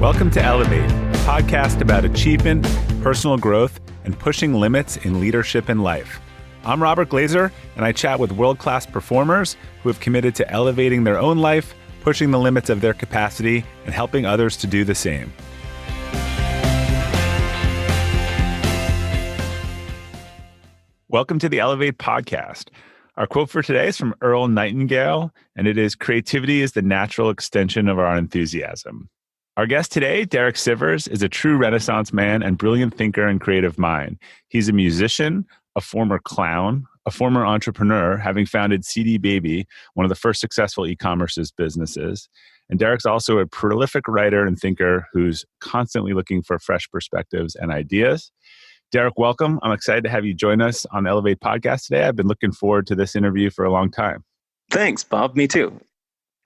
Welcome to Elevate, a podcast about achievement, personal growth, and pushing limits in leadership and life. I'm Robert Glazer, and I chat with world-class performers who have committed to elevating their own life, pushing the limits of their capacity, and helping others to do the same. Welcome to the Elevate podcast. Our quote for today is from Earl Nightingale, and it is, "Creativity is the natural extension of our enthusiasm." Our guest today, Derek Sivers, is a true Renaissance man and brilliant thinker and creative mind. He's a musician, a former clown, a former entrepreneur, having founded CD Baby, one of the first successful e-commerce businesses. And Derek's also a prolific writer and thinker who's constantly looking for fresh perspectives and ideas. Derek, welcome. I'm excited to have you join us on the Elevate podcast today. I've been looking forward to this interview for a long time. Thanks, Bob. Me too.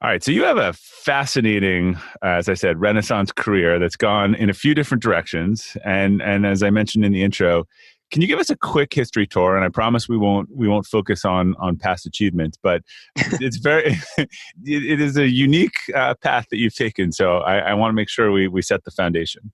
All right. So you have a fascinating, as I said, Renaissance career that's gone in a few different directions. And as I mentioned in the intro, can you give us a quick history tour? And I promise we won't focus on past achievements, but it's it is a unique path that you've taken. So I want to make sure we set the foundation.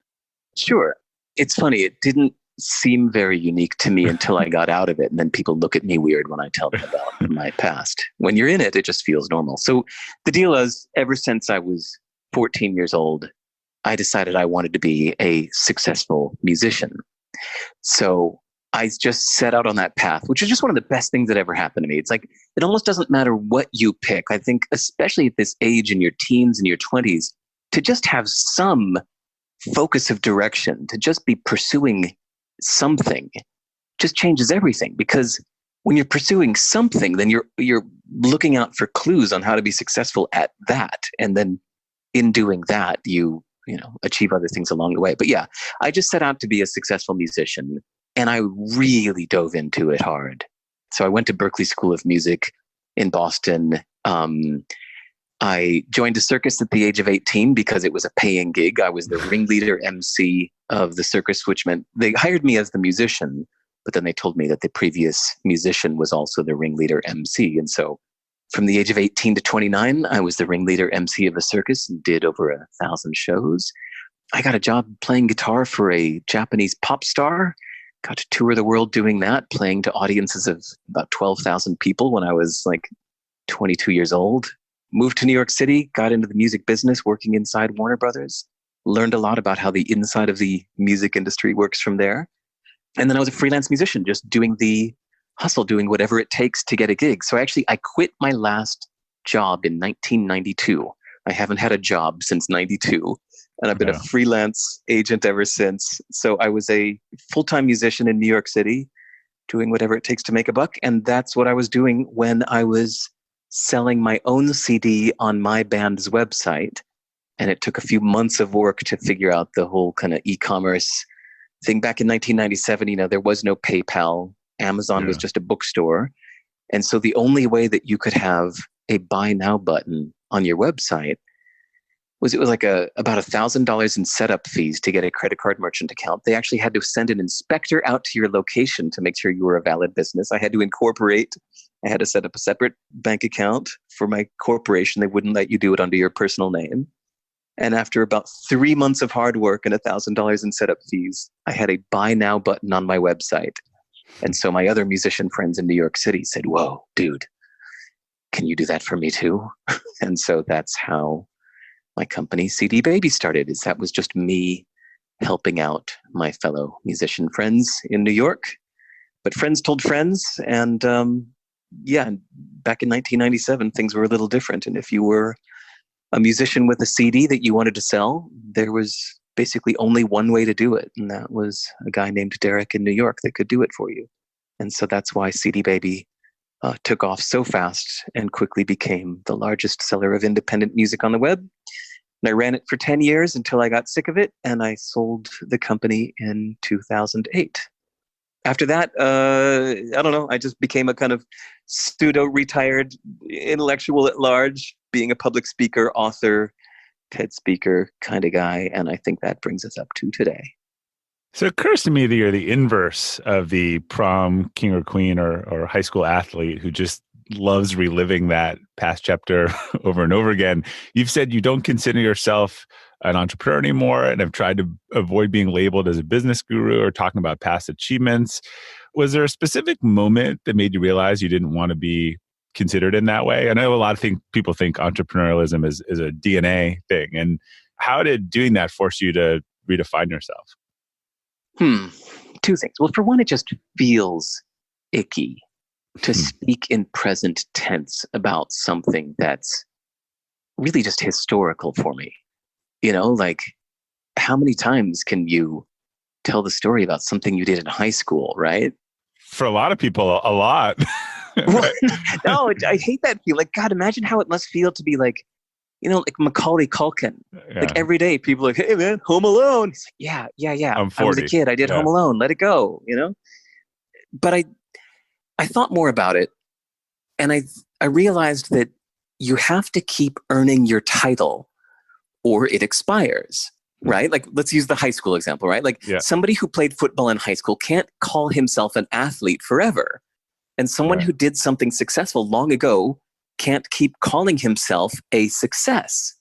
Sure. It's funny. It didn't seem very unique to me until I got out of it. And then people look at me weird when I tell them about my past. When you're in it, it just feels normal. So the deal is, ever since I was 14 years old, I decided I wanted to be a successful musician. So I just set out on that path, which is just one of the best things that ever happened to me. It's like, it almost doesn't matter what you pick. I think, especially at this age in your teens and your 20s, to just have some focus of direction, to just be pursuing something just changes everything, because when you're pursuing something, then you're looking out for clues on how to be successful at that. And then in doing that, you achieve other things along the way. But yeah, I just set out to be a successful musician, and I really dove into it hard. So I went to Berklee School of Music in Boston. I joined a circus at the age of 18 because it was a paying gig. I was the ringleader MC of the circus, which meant they hired me as the musician, but then they told me that the previous musician was also the ringleader MC. And so from the age of 18 to 29, I was the ringleader MC of a circus and did over 1,000 shows. I got a job playing guitar for a Japanese pop star, got to tour the world doing that, playing to audiences of about 12,000 people when I was like 22 years old. Moved to New York City, got into the music business, working inside Warner Brothers, learned a lot about how the inside of the music industry works from there. And then I was a freelance musician, just doing the hustle, doing whatever it takes to get a gig. So I quit my last job in 1992. I haven't had a job since 92, and I've been a freelance agent ever since. So I was a full-time musician in New York City, doing whatever it takes to make a buck. And that's what I was doing when I was selling my own CD on my band's website. And it took a few months of work to figure out the whole kind of e-commerce thing. Back in 1997, there was no PayPal. Amazon was just a bookstore. And so the only way that you could have a buy now button on your website was like about $1,000 in setup fees to get a credit card merchant account. They actually had to send an inspector out to your location to make sure you were a valid business. I had to set up a separate bank account for my corporation. They wouldn't let you do it under your personal name. And after about 3 months of hard work and $1,000 in setup fees, I had a buy now button on my website. And so my other musician friends in New York City said, "Whoa, dude, can you do that for me too?" And so that's how my company CD Baby started. That was just me helping out my fellow musician friends in New York. But friends told friends, and back in 1997, things were a little different. And if you were a musician with a CD that you wanted to sell, there was basically only one way to do it. And that was a guy named Derek in New York that could do it for you. And so that's why CD Baby took off so fast and quickly became the largest seller of independent music on the web. And I ran it for 10 years until I got sick of it, and I sold the company in 2008. After that, I don't know, I just became a kind of pseudo-retired intellectual at large, being a public speaker, author, TED speaker kind of guy. And I think that brings us up to today. So it occurs to me that you're the inverse of the prom king or queen or high school athlete who just loves reliving that past chapter over and over again. You've said you don't consider yourself an entrepreneur anymore, and I've tried to avoid being labeled as a business guru or talking about past achievements. Was there a specific moment that made you realize you didn't want to be considered in that way? I know a lot of people think entrepreneurialism is a DNA thing. And how did doing that force you to redefine yourself? Two things. Well, for one, it just feels icky to speak in present tense about something that's really just historical for me. Like, how many times can you tell the story about something you did in high school, right? For a lot of people, a lot. Well, no, I hate that feeling. Like, God, imagine how it must feel to be like, like Macaulay Culkin. Yeah. Like every day people are like, hey man, Home Alone. He's like, yeah. I'm 40. I was a kid. I did Home Alone. Let it go, But I thought more about it, and I realized that you have to keep earning your title or it expires, right? Like, let's use the high school example, right? Like somebody who played football in high school can't call himself an athlete forever. And someone who did something successful long ago can't keep calling himself a success.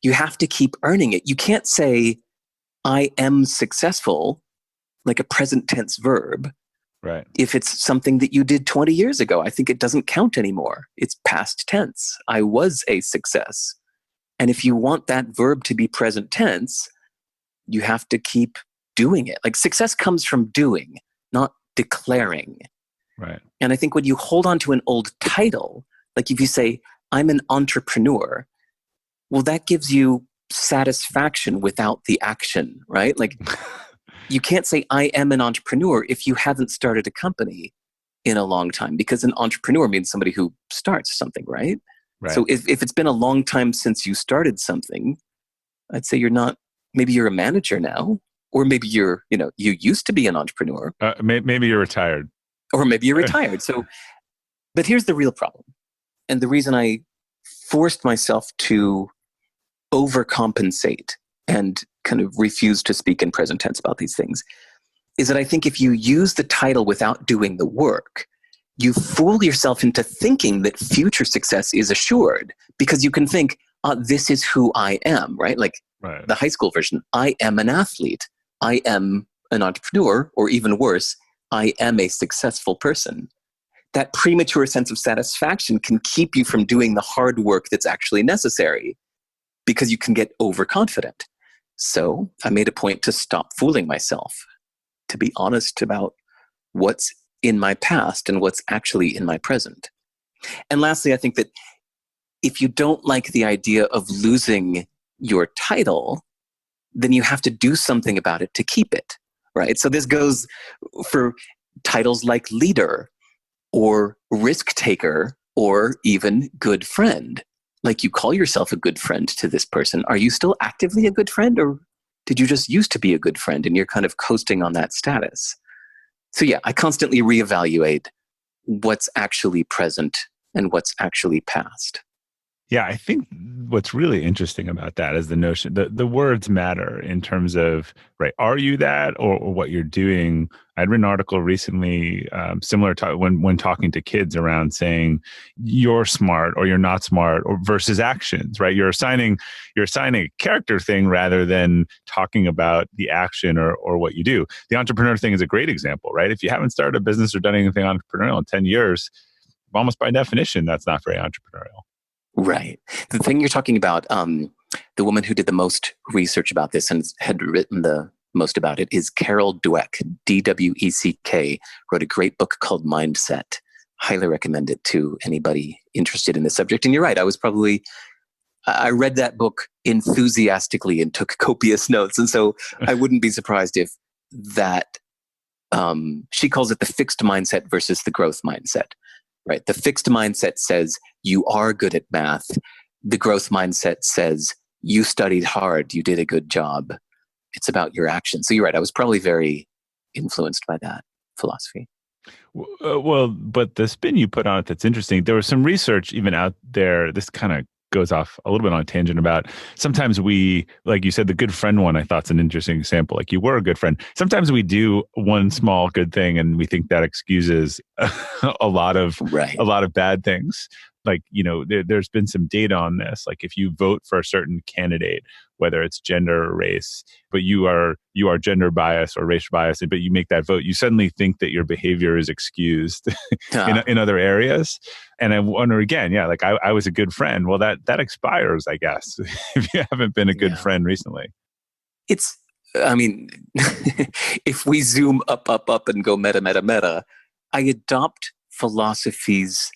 You have to keep earning it. You can't say, I am successful, like a present tense verb. Right. If it's something that you did 20 years ago, I think it doesn't count anymore. It's past tense. I was a success. And if you want that verb to be present tense, you have to keep doing it. Like, success comes from doing, not declaring. Right. And I think when you hold on to an old title, like if you say, I'm an entrepreneur, well, that gives you satisfaction without the action, right? Like, you can't say, I am an entrepreneur if you haven't started a company in a long time, because an entrepreneur means somebody who starts something, right? So if it's been a long time since you started something, I'd say maybe you're a manager now, or maybe you used to be an entrepreneur. Maybe you're retired. Or maybe you're retired. But here's the real problem. And the reason I forced myself to overcompensate and kind of refuse to speak in present tense about these things is that I think if you use the title without doing the work, you fool yourself into thinking that future success is assured, because you can think, this is who I am, right? Like the high school version, I am an athlete. I am an entrepreneur, or even worse, I am a successful person. That premature sense of satisfaction can keep you from doing the hard work that's actually necessary, because you can get overconfident. So I made a point to stop fooling myself, to be honest about what's in my past and what's actually in my present. And lastly, I think that if you don't like the idea of losing your title, then you have to do something about it to keep it, right? So this goes for titles like leader or risk taker or even good friend. Like, you call yourself a good friend to this person. Are you still actively a good friend, or did you just used to be a good friend and you're kind of coasting on that status? So yeah, I constantly reevaluate what's actually present and what's actually past. Yeah, I think what's really interesting about that is the notion that the words matter in terms of, right, are you that or what you're doing? I'd read an article recently similar to when talking to kids around saying you're smart or you're not smart, or versus actions, right? You're assigning a character thing rather than talking about the action or what you do. The entrepreneur thing is a great example, right? If you haven't started a business or done anything entrepreneurial in 10 years, almost by definition, that's not very entrepreneurial. Right. The thing you're talking about, the woman who did the most research about this and had written the most about it is Carol Dweck, Dweck, wrote a great book called Mindset. Highly recommend it to anybody interested in this subject. And you're right, I read that book enthusiastically and took copious notes. And so I wouldn't be surprised if that, she calls it the fixed mindset versus the growth mindset. Right. The fixed mindset says you are good at math. The growth mindset says you studied hard. You did a good job. It's about your actions. So you're right. I was probably very influenced by that philosophy. Well, but the spin you put on it that's interesting, there was some research even out there. This kind of goes off a little bit on a tangent about sometimes we, like you said, the good friend one, I thought is an interesting example. Like, you were a good friend. Sometimes we do one small good thing and we think that excuses a lot of bad things. like, there's been some data on this. Like if you vote for a certain candidate, whether it's gender or race, but you are gender biased or racial biased, but you make that vote, you suddenly think that your behavior is excused in other areas. And I wonder again, like I was a good friend. Well, that expires, I guess, if you haven't been a good friend recently. I mean, if we zoom up and go meta, I adopt philosophies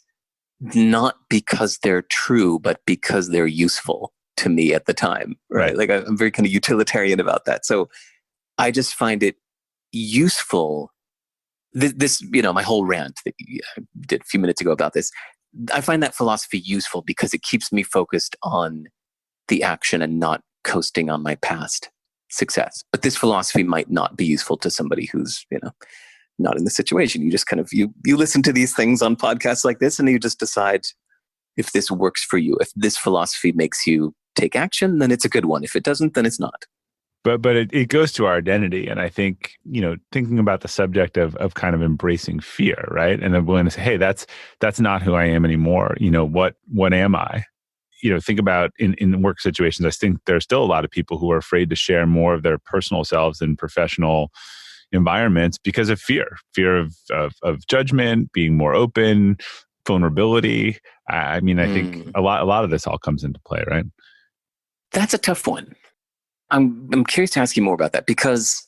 not because they're true, but because they're useful to me at the time, right? Like I'm very kind of utilitarian about that. So I just find it useful. This, my whole rant that I did a few minutes ago about this, I find that philosophy useful because it keeps me focused on the action and not coasting on my past success. But this philosophy might not be useful to somebody who's, not in the situation. You just kind of, you listen to these things on podcasts like this and you just decide if this works for you. If this philosophy makes you take action, then it's a good one. If it doesn't, then it's not. But it goes to our identity. And I think, thinking about the subject of kind of embracing fear, right? And then willing to say, hey, that's not who I am anymore. What am I? Think about in work situations, I think there's still a lot of people who are afraid to share more of their personal selves in professional environments because of fear of judgment, being more open, vulnerability. I think a lot of this all comes into play, right? That's a tough one. I'm curious to ask you more about that because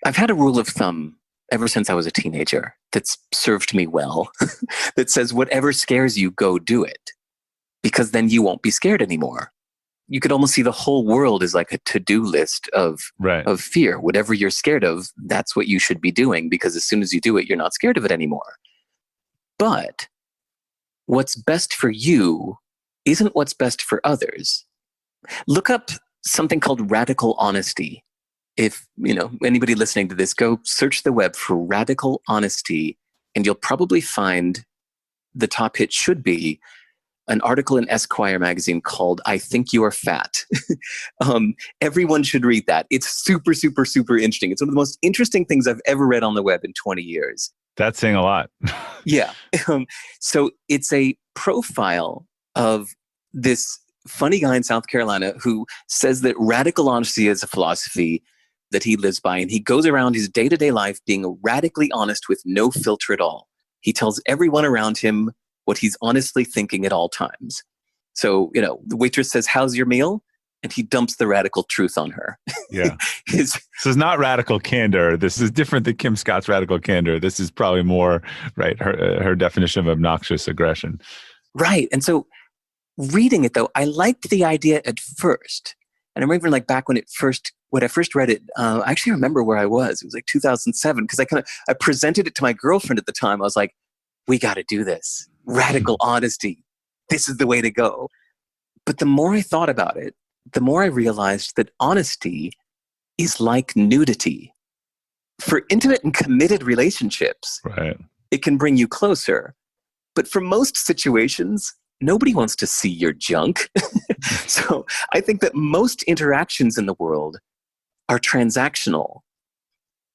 I've had a rule of thumb ever since I was a teenager that's served me well that says whatever scares you, go do it, because then you won't be scared anymore. You could almost see the whole world as like a to-do list of fear. Whatever you're scared of, that's what you should be doing, because as soon as you do it, you're not scared of it anymore. But what's best for you isn't what's best for others. Look up something called radical honesty. If, anybody listening to this, go search the web for radical honesty, and you'll probably find the top hit should be an article in Esquire magazine called "I Think You Are Fat." Everyone should read that. It's super, super, super interesting. It's one of the most interesting things I've ever read on the web in 20 years. That's saying a lot. Yeah. So it's a profile of this funny guy in South Carolina who says that radical honesty is a philosophy that he lives by, and he goes around his day-to-day life being radically honest with no filter at all. He tells everyone around him what he's honestly thinking at all times. So, the waitress says, "How's your meal?" And he dumps the radical truth on her. Yeah. This is not radical candor. This is different than Kim Scott's radical candor. This is probably more, right, her definition of obnoxious aggression. Right. And so reading it, though, I liked the idea at first. And I remember like back when I first read it, I actually remember where I was. It was like 2007, because I presented it to my girlfriend at the time. I was like, we got to do this. Radical honesty. This is the way to go. But the more I thought about it, the more I realized that honesty is like nudity. For intimate and committed relationships, it can bring you closer. But for most situations, nobody wants to see your junk. So I think that most interactions in the world are transactional.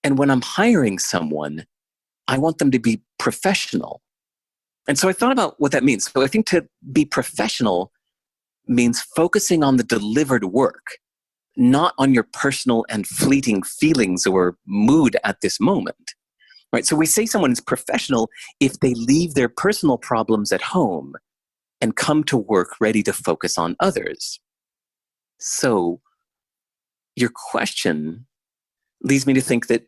And when I'm hiring someone, I want them to be professional. And so I thought about what that means. So I think to be professional means focusing on the delivered work, not on your personal and fleeting feelings or mood at this moment. Right? So we say someone is professional if they leave their personal problems at home and come to work ready to focus on others. So your question leads me to think that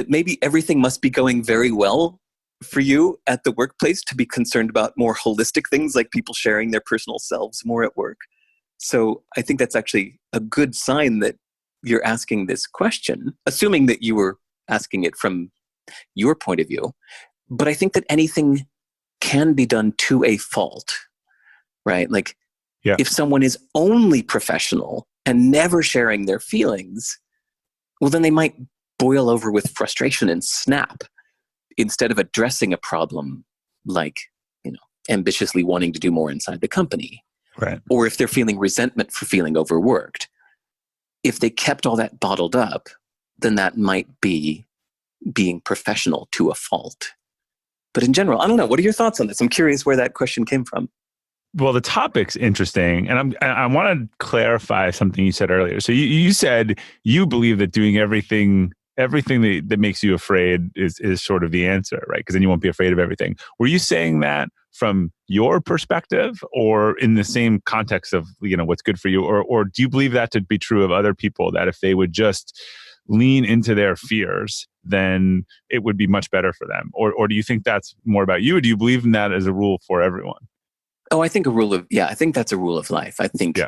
maybe everything must be going very well for you at the workplace to be concerned about more holistic things like people sharing their personal selves more at work. So I think that's actually a good sign that you're asking this question, assuming that you were asking it from your point of view. But I think that anything can be done to a fault, right? Like if someone is only professional and never sharing their feelings, well, then they might boil over with frustration and snap, instead of addressing a problem like, ambitiously wanting to do more inside the company. Right. Or if they're feeling resentment for feeling overworked. If they kept all that bottled up, then that might be being professional to a fault. But in general, I don't know. What are your thoughts on this? I'm curious where that question came from. Well, the topic's interesting, and I want to clarify something you said earlier. So you said you believe that doing everything that makes you afraid is sort of the answer, right? Because then you won't be afraid of everything. Were you saying that from your perspective, or in the same context of what's good for you, or do you believe that to be true of other people, that if they would just lean into their fears, then it would be much better for them? Or do you think that's more about you? Or do you believe in that as a rule for everyone? Oh, I think I think that's a rule of life. I think,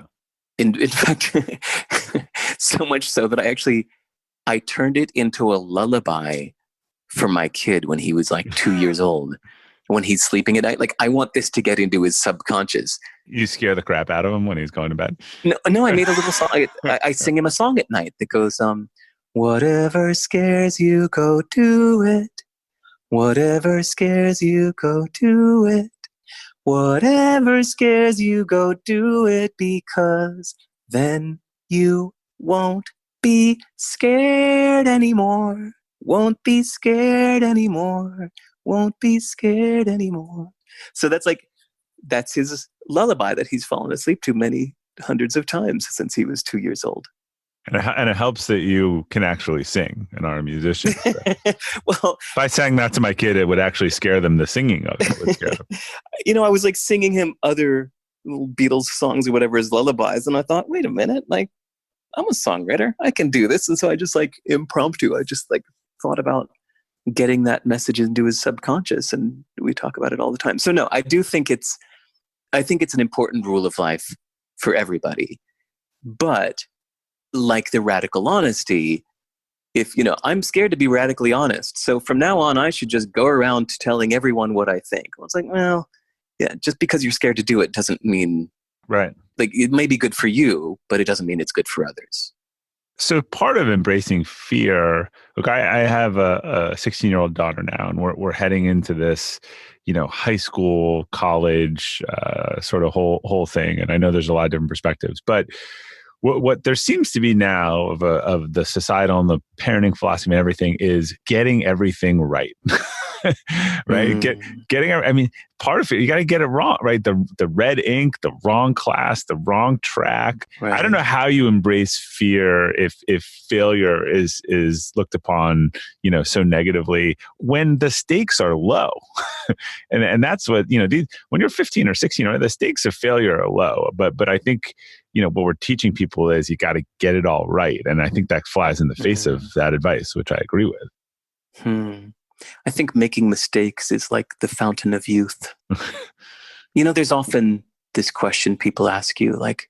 in fact, so much so that I turned it into a lullaby for my kid when he was like 2 years old. When he's sleeping at night, like, I want this to get into his subconscious. You scare the crap out of him when he's going to bed? No, I made a little song. I sing him a song at night that goes, whatever scares you, go do it. Whatever scares you, go do it. Whatever scares you, go do it, because then you won't be scared anymore. Won't be scared anymore. Won't be scared anymore. So that's his lullaby that he's fallen asleep to many hundreds of times since he was 2 years old. And it helps that you can actually sing and are a musician. So. Well, if I sang that to my kid, it would actually scare them. The singing of it would scare them. I was like singing him other Beatles songs or whatever as lullabies, and I thought, wait a minute, like, I'm a songwriter, I can do this. And so I just impromptu, I just thought about getting that message into his subconscious, and we talk about it all the time. So no, I think it's an important rule of life for everybody, but like the radical honesty, if I'm scared to be radically honest, so from now on I should just go around telling everyone what I think. Well, it's like, well, yeah, just because you're scared to do it doesn't mean, right, like, it may be good for you, but it doesn't mean it's good for others. So part of embracing fear, look, I have a 16-year-old daughter now, and we're heading into this, high school, college, sort of whole thing. And I know there's a lot of different perspectives, but what there seems to be now of the societal and the parenting philosophy and everything is getting everything right. Right? I mean, part of it, you got to get it wrong, right? The red ink, the wrong class, the wrong track. Right. I don't know how you embrace fear if failure is looked upon, so negatively when the stakes are low. and that's what, when you're 15 or 16, the stakes of failure are low. But I think, what we're teaching people is you got to get it all right. And I think that flies in the face of that advice, which I agree with. I think making mistakes is like the fountain of youth. There's often this question people ask you, like,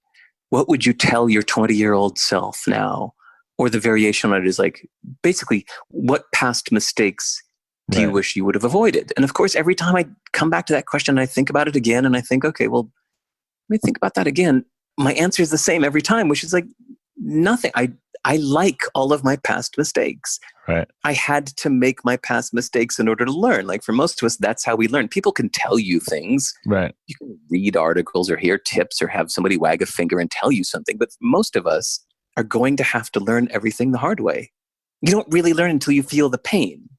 what would you tell your 20-year-old self now? Or the variation on it is like, basically, what past mistakes do you wish you would have avoided? And of course, every time I come back to that question, I think about it again, and I think, okay, well, let me think about that again. My answer is the same every time, which is like, nothing. I like all of my past mistakes. Right. I had to make my past mistakes in order to learn. Like, for most of us, that's how we learn. People can tell you things. Right. You can read articles or hear tips or have somebody wag a finger and tell you something. But most of us are going to have to learn everything the hard way. You don't really learn until you feel the pain.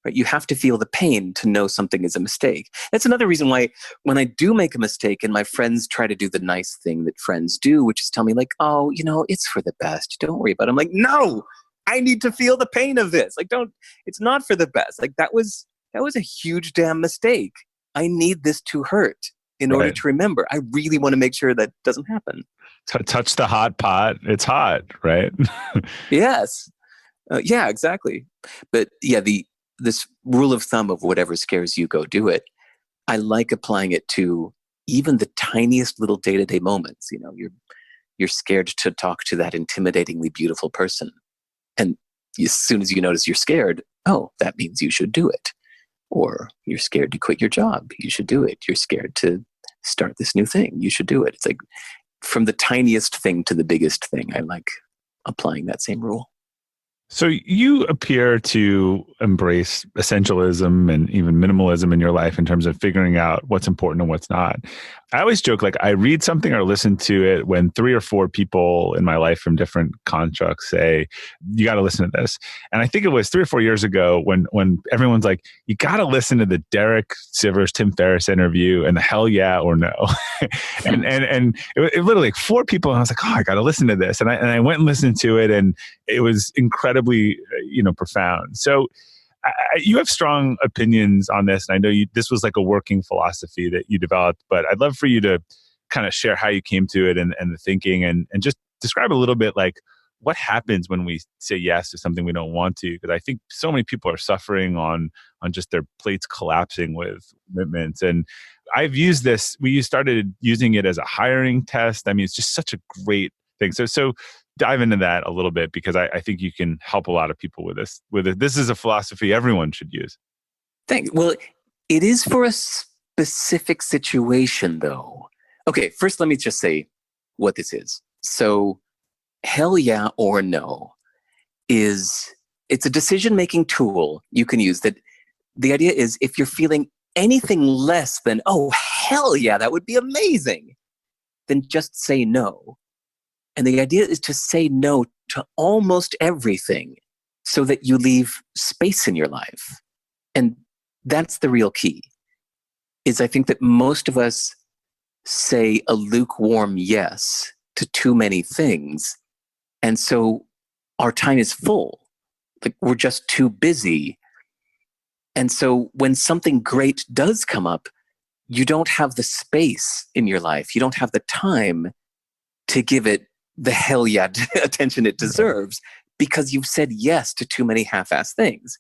Right? You have to feel the pain to know something is a mistake. That's another reason why when I do make a mistake and my friends try to do the nice thing that friends do, which is tell me like, oh, it's for the best. Don't worry about it. I'm like, no, I need to feel the pain of this. Like, it's not for the best. Like, that was a huge damn mistake. I need this to hurt in order to remember. I really want to make sure that doesn't happen. Touch the hot pot. It's hot, right? Yes. Yeah, exactly. But yeah, this rule of thumb of whatever scares you, go do it. I like applying it to even the tiniest little day-to-day moments. You're scared to talk to that intimidatingly beautiful person. And as soon as you notice you're scared, oh, that means you should do it. Or you're scared to quit your job. You should do it. You're scared to start this new thing. You should do it. It's like from the tiniest thing to the biggest thing. I like applying that same rule. So you appear to embrace essentialism and even minimalism in your life in terms of figuring out what's important and what's not. I always joke, like, I read something or listen to it when 3 or 4 people in my life from different constructs say, you got to listen to this. And I think it was 3 or 4 years ago when everyone's like, you got to listen to the Derek Sivers, Tim Ferriss interview and the hell yeah or no. and it literally like 4 people. And I was like, oh, I got to listen to this. And I went and listened to it, and it was incredibly, profound. So you have strong opinions on this, and I know this was like a working philosophy that you developed, but I'd love for you to kind of share how you came to it and the thinking, and just describe a little bit like what happens when we say yes to something we don't want to, because I think so many people are suffering on just their plates collapsing with commitments. And I've used this, we started using it as a hiring test. I mean, it's just such a great thing. So dive into that a little bit, because I think you can help a lot of people with this. This is a philosophy everyone should use. Thanks. Well, it is for a specific situation, though. Okay, first let me just say what this is. So, hell yeah or no it's a decision-making tool you can use. That the idea is, if you're feeling anything less than, oh, hell yeah, that would be amazing, then just say no. And the idea is to say no to almost everything so that you leave space in your life. And that's the real key. Is I think that most of us say a lukewarm yes to too many things. And so our time is full. Like, we're just too busy. And so when something great does come up, you don't have the space in your life. You don't have the time to give it the hell yeah attention it deserves, because you've said yes to too many half-assed things.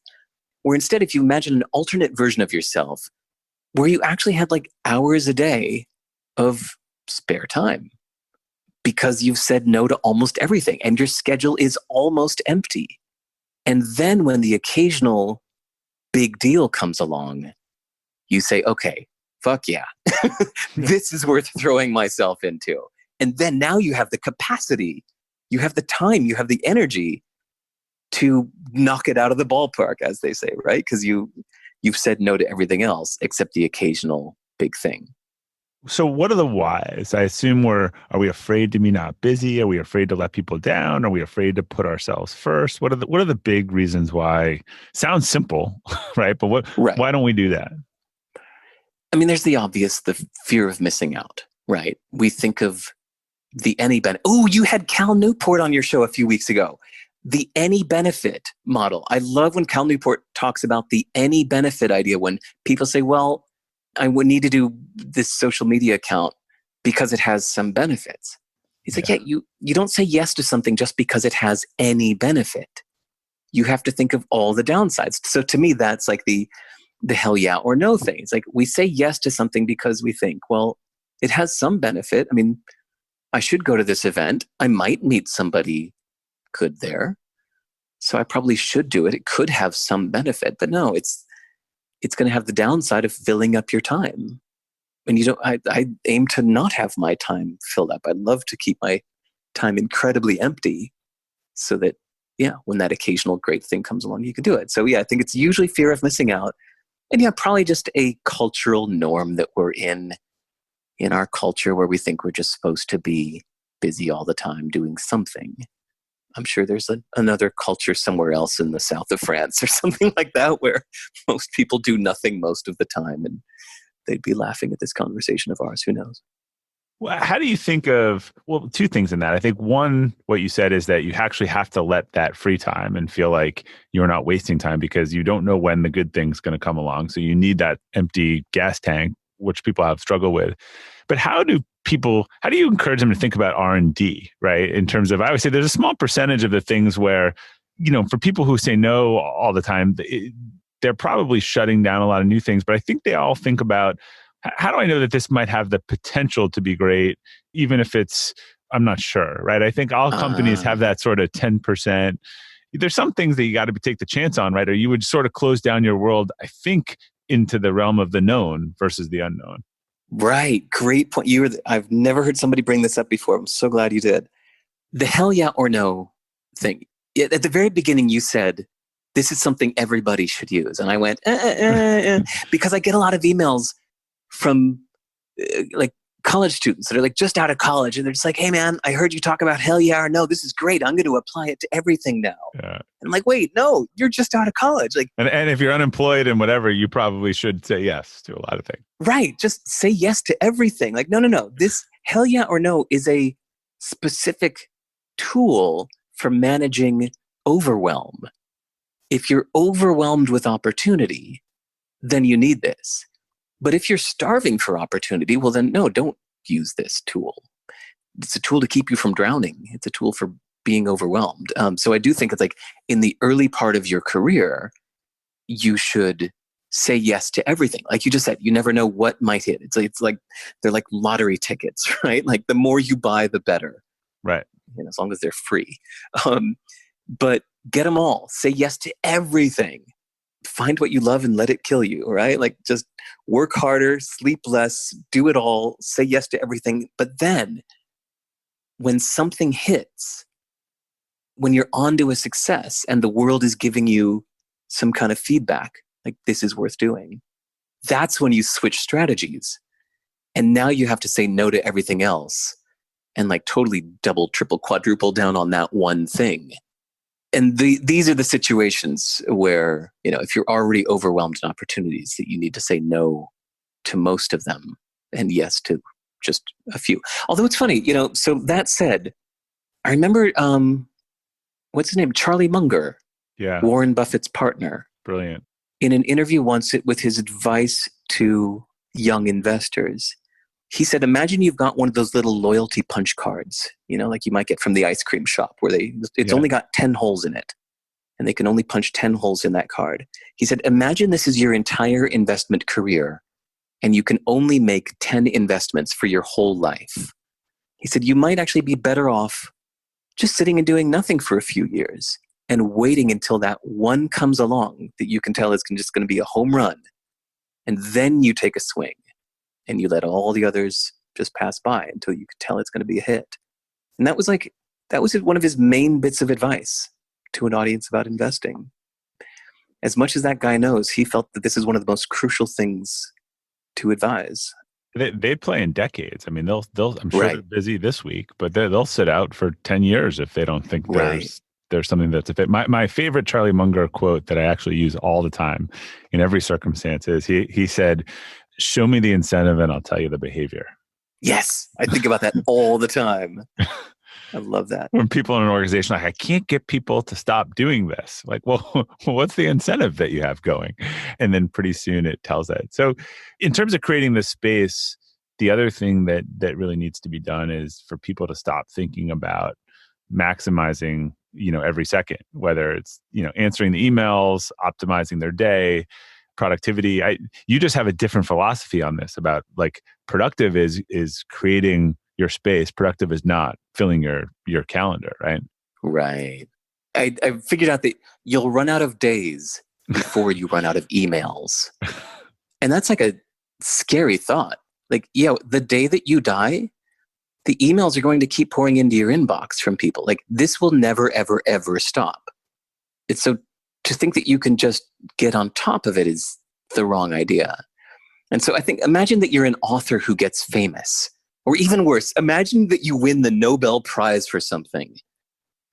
Where instead, if you imagine an alternate version of yourself where you actually had like hours a day of spare time because you've said no to almost everything and your schedule is almost empty. And then when the occasional big deal comes along, you say, okay, fuck yeah, this is worth throwing myself into. And then now you have the capacity, you have the time, you have the energy to knock it out of the ballpark, as they say, right? Because you've said no to everything else except the occasional big thing. So what are the whys? I assume are we afraid to be not busy? Are we afraid to let people down? Are we afraid to put ourselves first? What are the big reasons why? Sounds simple, right? But why don't we do that? I mean, there's the obvious, the fear of missing out, right? We think of the any benefit. Oh, you had Cal Newport on your show a few weeks ago. The any benefit model. I love when Cal Newport talks about the any benefit idea, when people say, well, I would need to do this social media account because it has some benefits. He's like, yeah, you don't say yes to something just because it has any benefit. You have to think of all the downsides. So to me, that's like the hell yeah or no thing. It's like, we say yes to something because we think, well, it has some benefit. I mean, I should go to this event. I might meet somebody good there. So I probably should do it. It could have some benefit, but no, it's going to have the downside of filling up your time. And I aim to not have my time filled up. I'd love to keep my time incredibly empty so that, when that occasional great thing comes along, you can do it. So I think it's usually fear of missing out. And probably just a cultural norm that we're in our culture, where we think we're just supposed to be busy all the time doing something. I'm sure there's another culture somewhere else in the south of France or something like that where most people do nothing most of the time, and they'd be laughing at this conversation of ours. Who knows? Well, how do you think of, two things in that. I think one, what you said is that you actually have to let that free time and feel like you're not wasting time, because you don't know when the good thing's going to come along. So you need that empty gas tank, which people have struggled with. But how do you encourage them to think about R&D, right? In terms of, I would say there's a small percentage of the things where, for people who say no all the time, they're probably shutting down a lot of new things. But I think they all think about, how do I know that this might have the potential to be great, even if I'm not sure, right? I think all companies have that sort of 10%. There's some things that you got to take the chance on, right? Or you would sort of close down your world, I think, into the realm of the known versus the unknown. Right. Great point. I've never heard somebody bring this up before. I'm so glad you did. The hell yeah or no thing. At the very beginning, you said, this is something everybody should use. And I went, because I get a lot of emails from like college students that are like just out of college. And they're just like, hey man, I heard you talk about hell yeah or no. This is great. I'm going to apply it to everything now. Yeah. And I'm like, wait, no, you're just out of college. Like, and if you're unemployed and whatever, you probably should say yes to a lot of things. Right. Just say yes to everything. Like, no. This hell yeah or no is a specific tool for managing overwhelm. If you're overwhelmed with opportunity, then you need this. But if you're starving for opportunity, well, then no, don't use this tool. It's a tool to keep you from drowning. It's a tool for being overwhelmed. So I do think it's like in the early part of your career, you should say yes to everything. Like you just said, you never know what might hit. It's like they're like lottery tickets, right? Like the more you buy, the better. Right. As long as they're free. But get them all. Say yes to everything. Find what you love and let it kill you, right? Like just work harder, sleep less, do it all, say yes to everything. But then when something hits, when you're onto a success and the world is giving you some kind of feedback, like this is worth doing, that's when you switch strategies. And now you have to say no to everything else and like totally double, triple, quadruple down on that one thing. And these are the situations where, if you're already overwhelmed in opportunities, that you need to say no to most of them and yes to just a few. Although it's funny, so that said, I remember, what's his name? Charlie Munger. Yeah. Warren Buffett's partner. Brilliant. In an interview once with his advice to young investors, he said, imagine you've got one of those little loyalty punch cards, like you might get from the ice cream shop where it's only got 10 holes in it and they can only punch 10 holes in that card. He said, imagine this is your entire investment career and you can only make 10 investments for your whole life. He said, you might actually be better off just sitting and doing nothing for a few years and waiting until that one comes along that you can tell is just going to be a home run. And then you take a swing. And you let all the others just pass by until you could tell it's going to be a hit. And that was one of his main bits of advice to an audience about investing. As much as that guy knows, he felt that this is one of the most crucial things to advise. They play in decades. I mean, they'll. I'm sure they're busy this week, but they'll sit out for 10 years if they don't think there's something that's a fit. My favorite Charlie Munger quote that I actually use all the time in every circumstance is he said, show me the incentive and I'll tell you the behavior. Yes. I think about that all the time. I love that. When people in an organization are like, I can't get people to stop doing this. Like, well, what's the incentive that you have going? And then pretty soon it tells that. So in terms of creating this space, the other thing that really needs to be done is for people to stop thinking about maximizing, every second, whether it's, answering the emails, optimizing their day, productivity. You just have a different philosophy on this about like productive is creating your space. Productive is not filling your calendar, right? Right. I figured out that you'll run out of days before you run out of emails. And that's like a scary thought. Like, the day that you die, the emails are going to keep pouring into your inbox from people. Like this will never, ever, ever stop. It's so to think that you can just get on top of it is the wrong idea. And so I think, imagine that you're an author who gets famous. Or even worse, imagine that you win the Nobel Prize for something.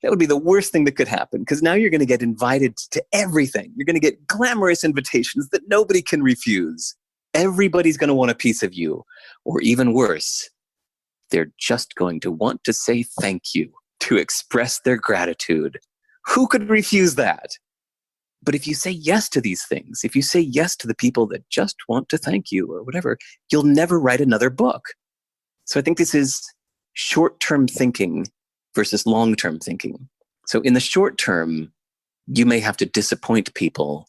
That would be the worst thing that could happen, because now you're going to get invited to everything. You're going to get glamorous invitations that nobody can refuse. Everybody's going to want a piece of you. Or even worse, they're just going to want to say thank you, to express their gratitude. Who could refuse that? But if you say yes to these things, if you say yes to the people that just want to thank you or whatever, you'll never write another book. So I think this is short-term thinking versus long-term thinking. So in the short term, you may have to disappoint people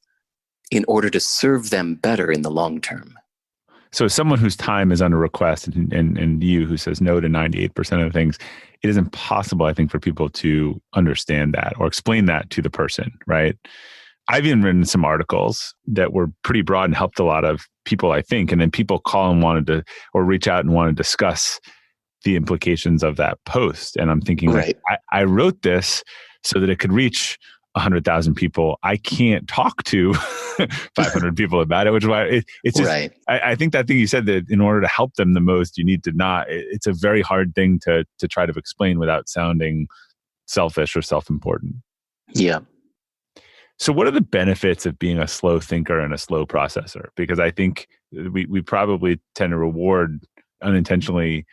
in order to serve them better in the long term. So someone whose time is under request and you who says no to 98% of things, it is impossible, I think, for people to understand that or explain that to the person, right? I've even written some articles that were pretty broad and helped a lot of people, I think. And then people call and wanted to, or reach out and want to discuss the implications of that post. And I'm thinking, I wrote this so that it could reach 100,000 people. I can't talk to 500 people about it, which is why it's just, Right. I think that thing you said, that in order to help them the most, you need to not, it's a very hard thing to try to explain without sounding selfish or self-important. Yeah. So what are the benefits of being a slow thinker and a slow processor? Because I think we probably tend to reward unintentionally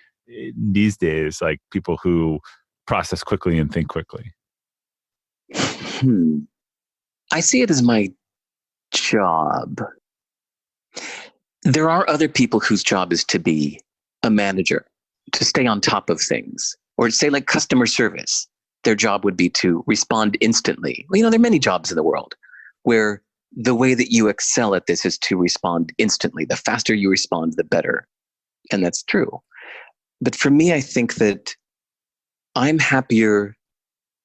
these days, like people who process quickly and think quickly. I see it as my job. There are other people whose job is to be a manager, to stay on top of things, or say like customer service. Their job would be to respond instantly. Well, there are many jobs in the world where the way that you excel at this is to respond instantly. The faster you respond, the better. And that's true. But for me, I think that I'm happier,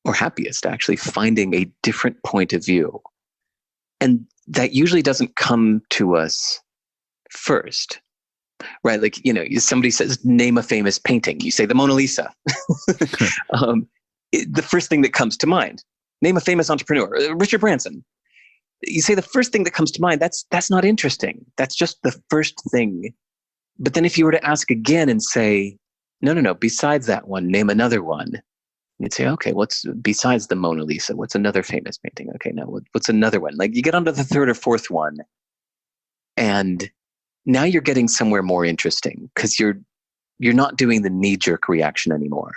or happiest actually, finding a different point of view. And that usually doesn't come to us first, right? Like, somebody says, name a famous painting. You say the Mona Lisa. The first thing that comes to mind, name a famous entrepreneur, Richard Branson. You say the first thing that comes to mind, that's not interesting. That's just the first thing. But then if you were to ask again and say, no, besides that one, name another one. You'd say, okay, what's besides the Mona Lisa? What's another famous painting? Okay, now what's another one? Like you get onto the third or fourth one, and now you're getting somewhere more interesting because you're not doing the knee-jerk reaction anymore.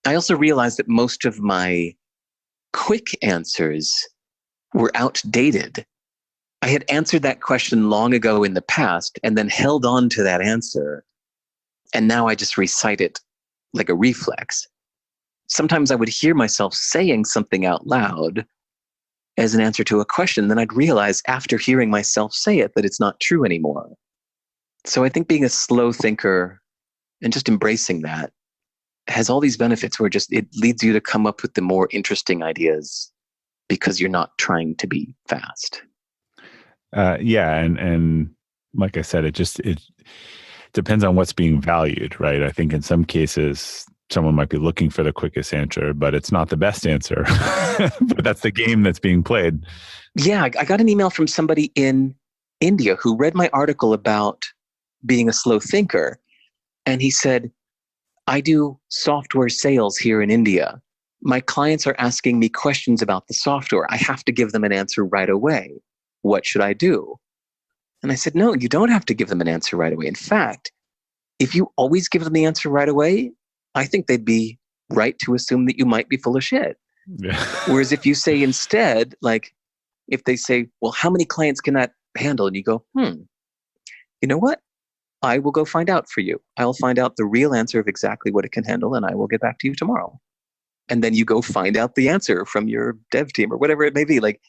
I also realized that most of my quick answers were outdated. I had answered that question long ago in the past and then held on to that answer. And now I just recite it like a reflex. Sometimes I would hear myself saying something out loud as an answer to a question. Then I'd realize after hearing myself say it that it's not true anymore. So I think being a slow thinker and just embracing that has all these benefits where it leads you to come up with the more interesting ideas because you're not trying to be fast. And like I said, it depends on what's being valued, right? I think in some cases, someone might be looking for the quickest answer, but it's not the best answer. But that's the game that's being played. Yeah, I got an email from somebody in India who read my article about being a slow thinker. And he said, I do software sales here in India. My clients are asking me questions about the software. I have to give them an answer right away. What should I do? And I said, no, you don't have to give them an answer right away. In fact, if you always give them the answer right away, I think they'd be right to assume that you might be full of shit. Yeah. Whereas if you say instead, like if they say, well, how many clients can that handle? And you go, you know what? I will go find out for you. I'll find out the real answer of exactly what it can handle, and I will get back to you tomorrow. And then you go find out the answer from your dev team or whatever it may be. Like,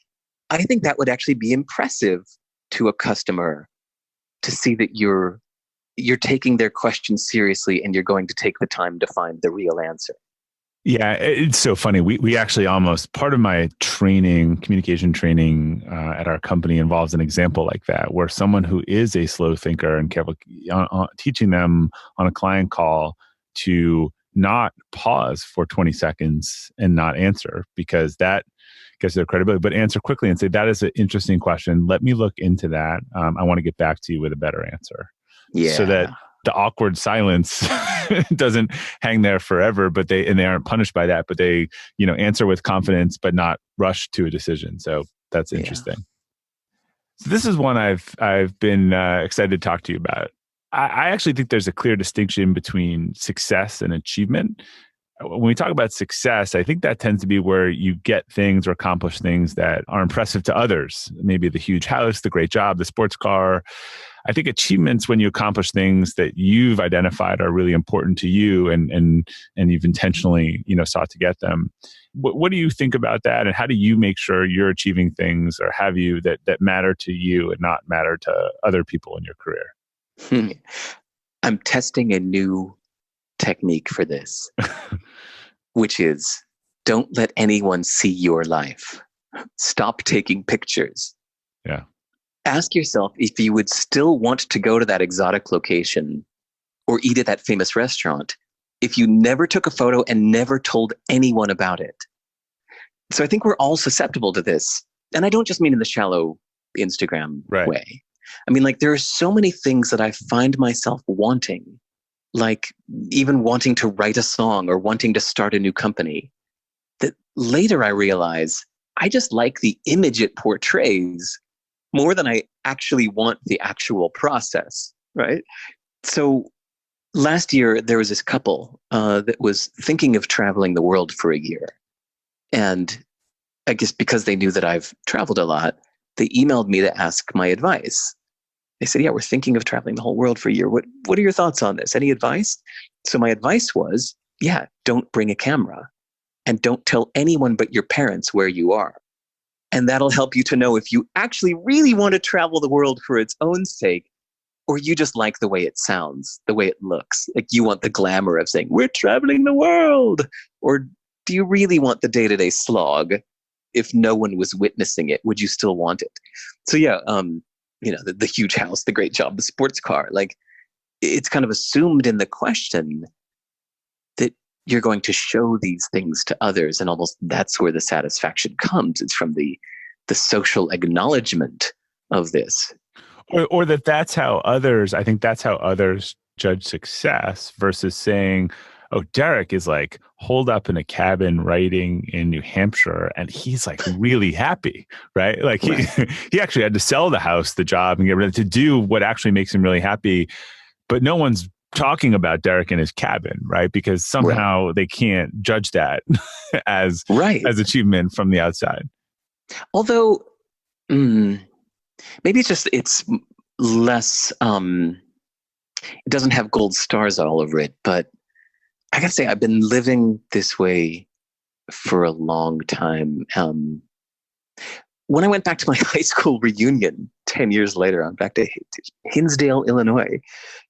I think that would actually be impressive to a customer to see that you're taking their question seriously and you're going to take the time to find the real answer. Yeah, it's so funny. We actually almost, part of my training, communication training at our company involves an example like that, where someone who is a slow thinker and careful, teaching them on a client call to not pause for 20 seconds and not answer, because that gets their credibility, but answer quickly and say, that is an interesting question. Let me look into that. I want to get back to you with a better answer. Yeah. So that the awkward silence doesn't hang there forever, but they aren't punished by that, but they, answer with confidence, but not rush to a decision. So that's interesting. Yeah. So this is one I've been excited to talk to you about. I actually think there's a clear distinction between success and achievement. When we talk about success, I think that tends to be where you get things or accomplish things that are impressive to others. Maybe the huge house, the great job, the sports car. I think achievements, when you accomplish things that you've identified are really important to you and you've intentionally, sought to get them. What do you think about that? And how do you make sure you're achieving things, or have you, that matter to you and not matter to other people in your career? I'm testing a new technique for this, which is don't let anyone see your life. Stop taking pictures. Yeah. Ask yourself if you would still want to go to that exotic location or eat at that famous restaurant if you never took a photo and never told anyone about it. So I think we're all susceptible to this. And I don't just mean in the shallow Instagram Right. way. I mean, like, there are so many things that I find myself wanting, like even wanting to write a song or wanting to start a new company, that later I realize I just like the image it portrays more than I actually want the actual process, right? So last year, there was this couple that was thinking of traveling the world for a year. And I guess because they knew that I've traveled a lot, they emailed me to ask my advice. They said, yeah, we're thinking of traveling the whole world for a year. What are your thoughts on this? Any advice? So my advice was, yeah, don't bring a camera and don't tell anyone but your parents where you are. And that'll help you to know if you actually really want to travel the world for its own sake, or you just like the way it sounds, the way it looks. Like you want the glamour of saying, we're traveling the world. Or do you really want the day-to-day slog? If no one was witnessing it, would you still want it? So yeah, the huge house, the great job, the sports car, like it's kind of assumed in the question that you're going to show these things to others. And almost that's where the satisfaction comes. It's from the social acknowledgement of this. Or that's how others, I think that's how others judge success versus saying, oh, Derek is like holed up in a cabin writing in New Hampshire and he's like really happy, right? Like he, Right. he actually had to sell the house, the job and get rid of to do what actually makes him really happy. But no one's talking about Derek in his cabin, right? Because somehow Right. they can't judge that as Right. achievement from the outside. Although, maybe it's less, it doesn't have gold stars all over it, but I gotta say, I've been living this way for a long time. When I went back to my high school reunion 10 years later, I'm back to Hinsdale, Illinois,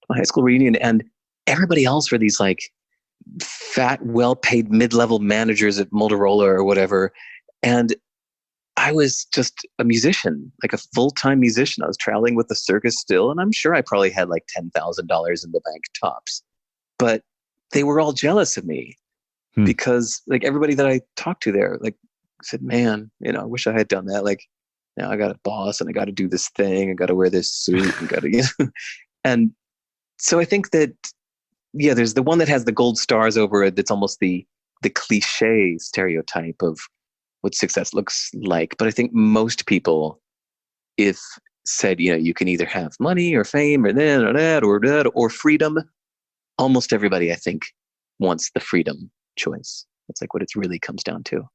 my high school reunion, and everybody else were these like fat, well-paid mid-level managers at Motorola or whatever. And I was just a musician, like a full-time musician. I was traveling with the circus still, and I'm sure I probably had like $10,000 in the bank tops. But they were all jealous of me because like everybody that I talked to there, like said, man, I wish I had done that. Like, now I got a boss and I got to do this thing. I got to wear this suit and got to, and so I think that, yeah, there's the one that has the gold stars over it. That's almost the cliche stereotype of what success looks like. But I think most people, if said, you can either have money or fame or that or freedom, almost everybody, I think, wants the freedom choice. That's like what it really comes down to.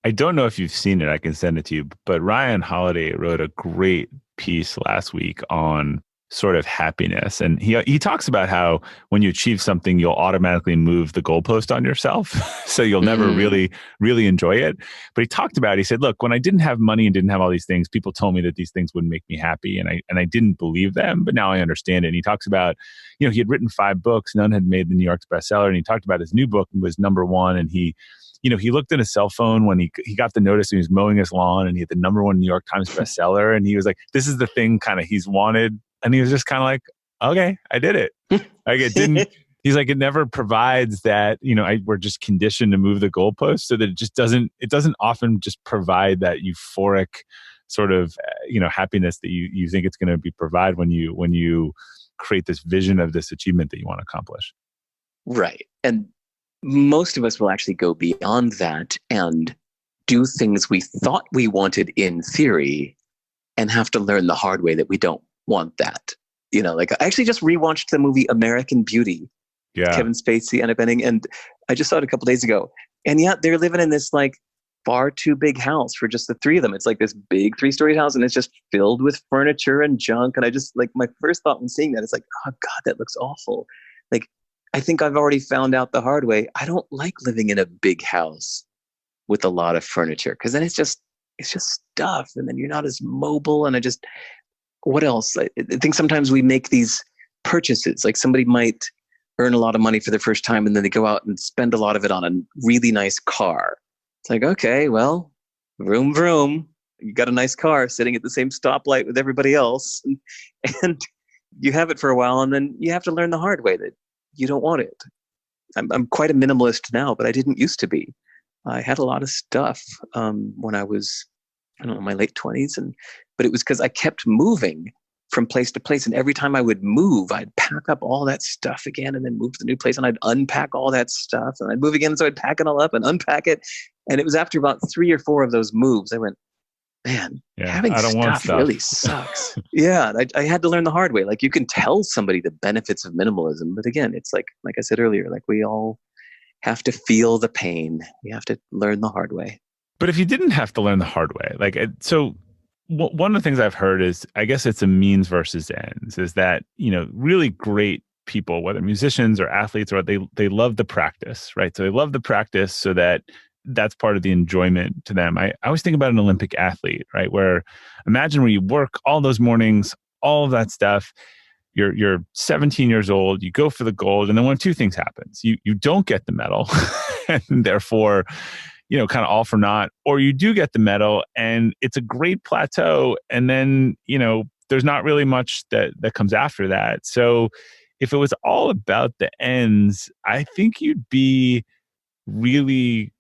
I don't know if you've seen it. I can send it to you. But Ryan Holiday wrote a great piece last week on sort of happiness. And he talks about how when you achieve something, you'll automatically move the goalpost on yourself. So you'll never really, really enjoy it. But he said, look, when I didn't have money and didn't have all these things, people told me that these things wouldn't make me happy. And I didn't believe them, but now I understand it. And he talks about, he had written 5 books, none had made the New York bestseller. And he talked about his new book was #1. And he looked at his cell phone when he got the notice and he was mowing his lawn and he had the #1 New York Times bestseller. And he was like, this is the thing kind of he's wanted. And he was just kind of like, okay, I did it. Like it didn't, he's like, it never provides that, we're just conditioned to move the goalpost so that it doesn't often just provide that euphoric sort of, happiness that you think it's going to provide when you create this vision of this achievement that you want to accomplish. Right. And most of us will actually go beyond that and do things we thought we wanted in theory and have to learn the hard way that we don't want that. Like I actually just rewatched the movie American Beauty. Yeah. Kevin Spacey, Anna Bening, and I just saw it a couple days ago. And yeah, they're living in this like far too big house for just the 3 of them. It's like this big 3-story house and it's just filled with furniture and junk. And I just like my first thought when seeing that, it's like, oh God, that looks awful. Like, I think I've already found out the hard way. I don't like living in a big house with a lot of furniture because then it's just stuff. And then you're not as mobile. And what else? I think sometimes we make these purchases, like somebody might earn a lot of money for the first time and then they go out and spend a lot of it on a really nice car. It's like, okay, well, vroom, vroom. You got a nice car sitting at the same stoplight with everybody else. And you have it for a while and then you have to learn the hard way that you don't want it. I'm quite a minimalist now, but I didn't used to be. I had a lot of stuff when I was, I don't know, my late 20s. But it was because I kept moving from place to place. And every time I would move, I'd pack up all that stuff again and then move to the new place. And I'd unpack all that stuff. And I'd move again. So I'd pack it all up and unpack it. And it was after about 3 or 4 of those moves, I went, man, having I don't want stuff really sucks. Yeah, I had to learn the hard way. Like, you can tell somebody the benefits of minimalism, but again, it's like I said earlier, like, we all have to feel the pain. You have to learn the hard way. But if you didn't have to learn the hard way, like, so one of the things I've heard is, I guess it's a means versus ends, is that, really great people, whether musicians or athletes, or they love the practice, right? So they love the practice so that that's part of the enjoyment to them. I always think about an Olympic athlete, right? Where imagine where you work all those mornings, all of that stuff. You're 17 years old, you go for the gold, and then one of two things happens. You don't get the medal, and therefore, kind of all for naught, or you do get the medal and it's a great plateau. And then, there's not really much that comes after that. So if it was all about the ends, I think you'd be really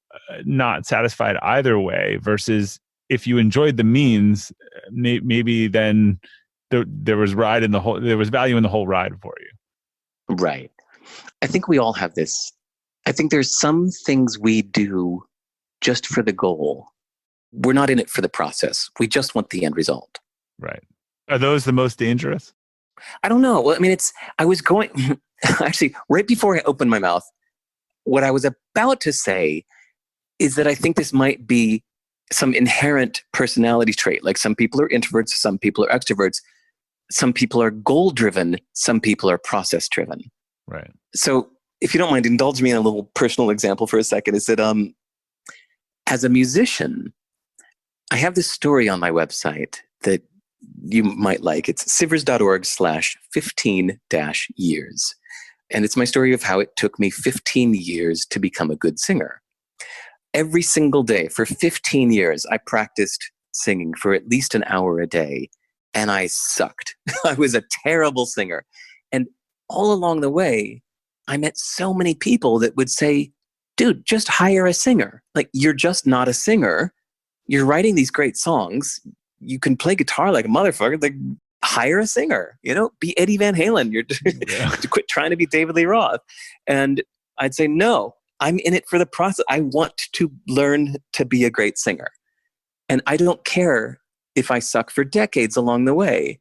not satisfied either way, versus if you enjoyed the means, maybe then there was value in the whole ride for you. Right. I think we all have this. I think there's some things we do just for the goal. We're not in it for the process. We just want the end result. Right. Are those the most dangerous? I don't know. Well, I mean, I was going, actually, right before I opened my mouth, what I was about to say is that I think this might be some inherent personality trait. Like, some people are introverts, some people are extroverts, some people are goal-driven, some people are process-driven. Right. So if you don't mind, indulge me in a little personal example for a second, is that as a musician, I have this story on my website that you might like. It's sivers.org/15-years. And it's my story of how it took me 15 years to become a good singer. Every single day for 15 years, I practiced singing for at least an hour a day, and I sucked. I was a terrible singer. And all along the way, I met so many people that would say, dude, just hire a singer. Like, you're just not a singer. You're writing these great songs. You can play guitar like a motherfucker. Like, hire a singer, be Eddie Van Halen. You're quit trying to be David Lee Roth. And I'd say, no, I'm in it for the process. I want to learn to be a great singer. And I don't care if I suck for decades along the way.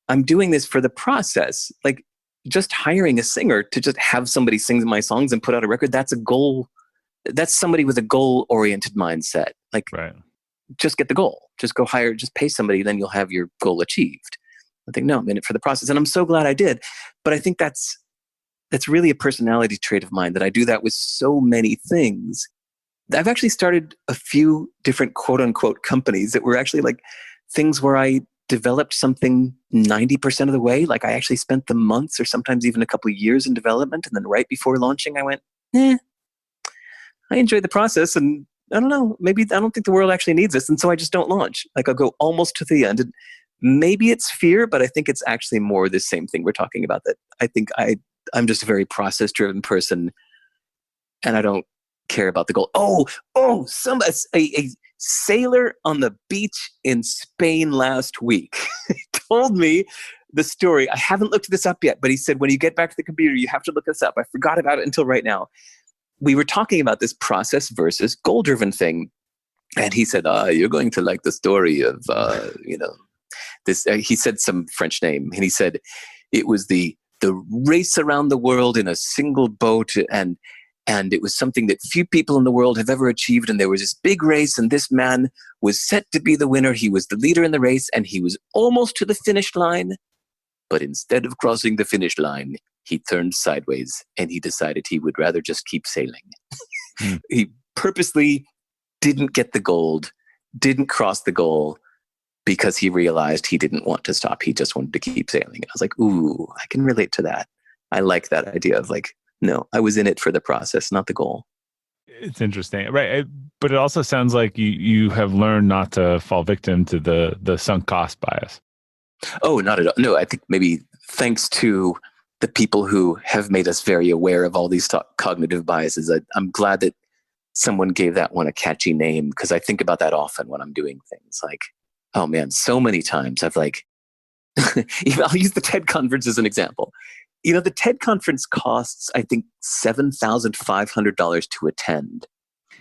I'm doing this for the process. Like, just hiring a singer to just have somebody sing my songs and put out a record, that's a goal. That's somebody with a goal-oriented mindset. Like, right. Just get the goal. Just go hire, just pay somebody, then you'll have your goal achieved. I think, no, I'm in it for the process. And I'm so glad I did. But I think that's really a personality trait of mine, that I do that with so many things. I've actually started a few different quote unquote companies that were actually like things where I developed something 90% of the way. Like, I actually spent the months or sometimes even a couple of years in development. And then right before launching, I went, I enjoyed the process. And I don't know, maybe I don't think the world actually needs this. And so I just don't launch. Like, I'll go almost to the end. And maybe it's fear, but I think it's actually more the same thing we're talking about, that I think I'm just a very process driven person, and I don't care about the goal. A sailor on the beach in Spain last week told me the story. I haven't looked this up yet, but he said, when you get back to the computer, you have to look this up. I forgot about it until right now. We were talking about this process versus goal driven thing. And he said, you're going to like the story of, this, he said some French name, and he said it was the race around the world in a single boat, and it was something that few people in the world have ever achieved. And there was this big race, and this man was set to be the winner. He was the leader in the race, and he was almost to the finish line. But instead of crossing the finish line, he turned sideways, and he decided he would rather just keep sailing. He purposely didn't get the gold, didn't cross the goal, because he realized he didn't want to stop. He just wanted to keep sailing. I was like, ooh, I can relate to that. I like that idea of like, no, I was in it for the process, not the goal. It's interesting, right? But it also sounds like you have learned not to fall victim to the sunk cost bias. Oh, not at all. No, I think maybe thanks to the people who have made us very aware of all these cognitive biases, I'm glad that someone gave that one a catchy name, because I think about that often when I'm doing things like, oh man, so many times I've like, I'll use the TED conference as an example. The TED conference costs, I think, $7,500 to attend.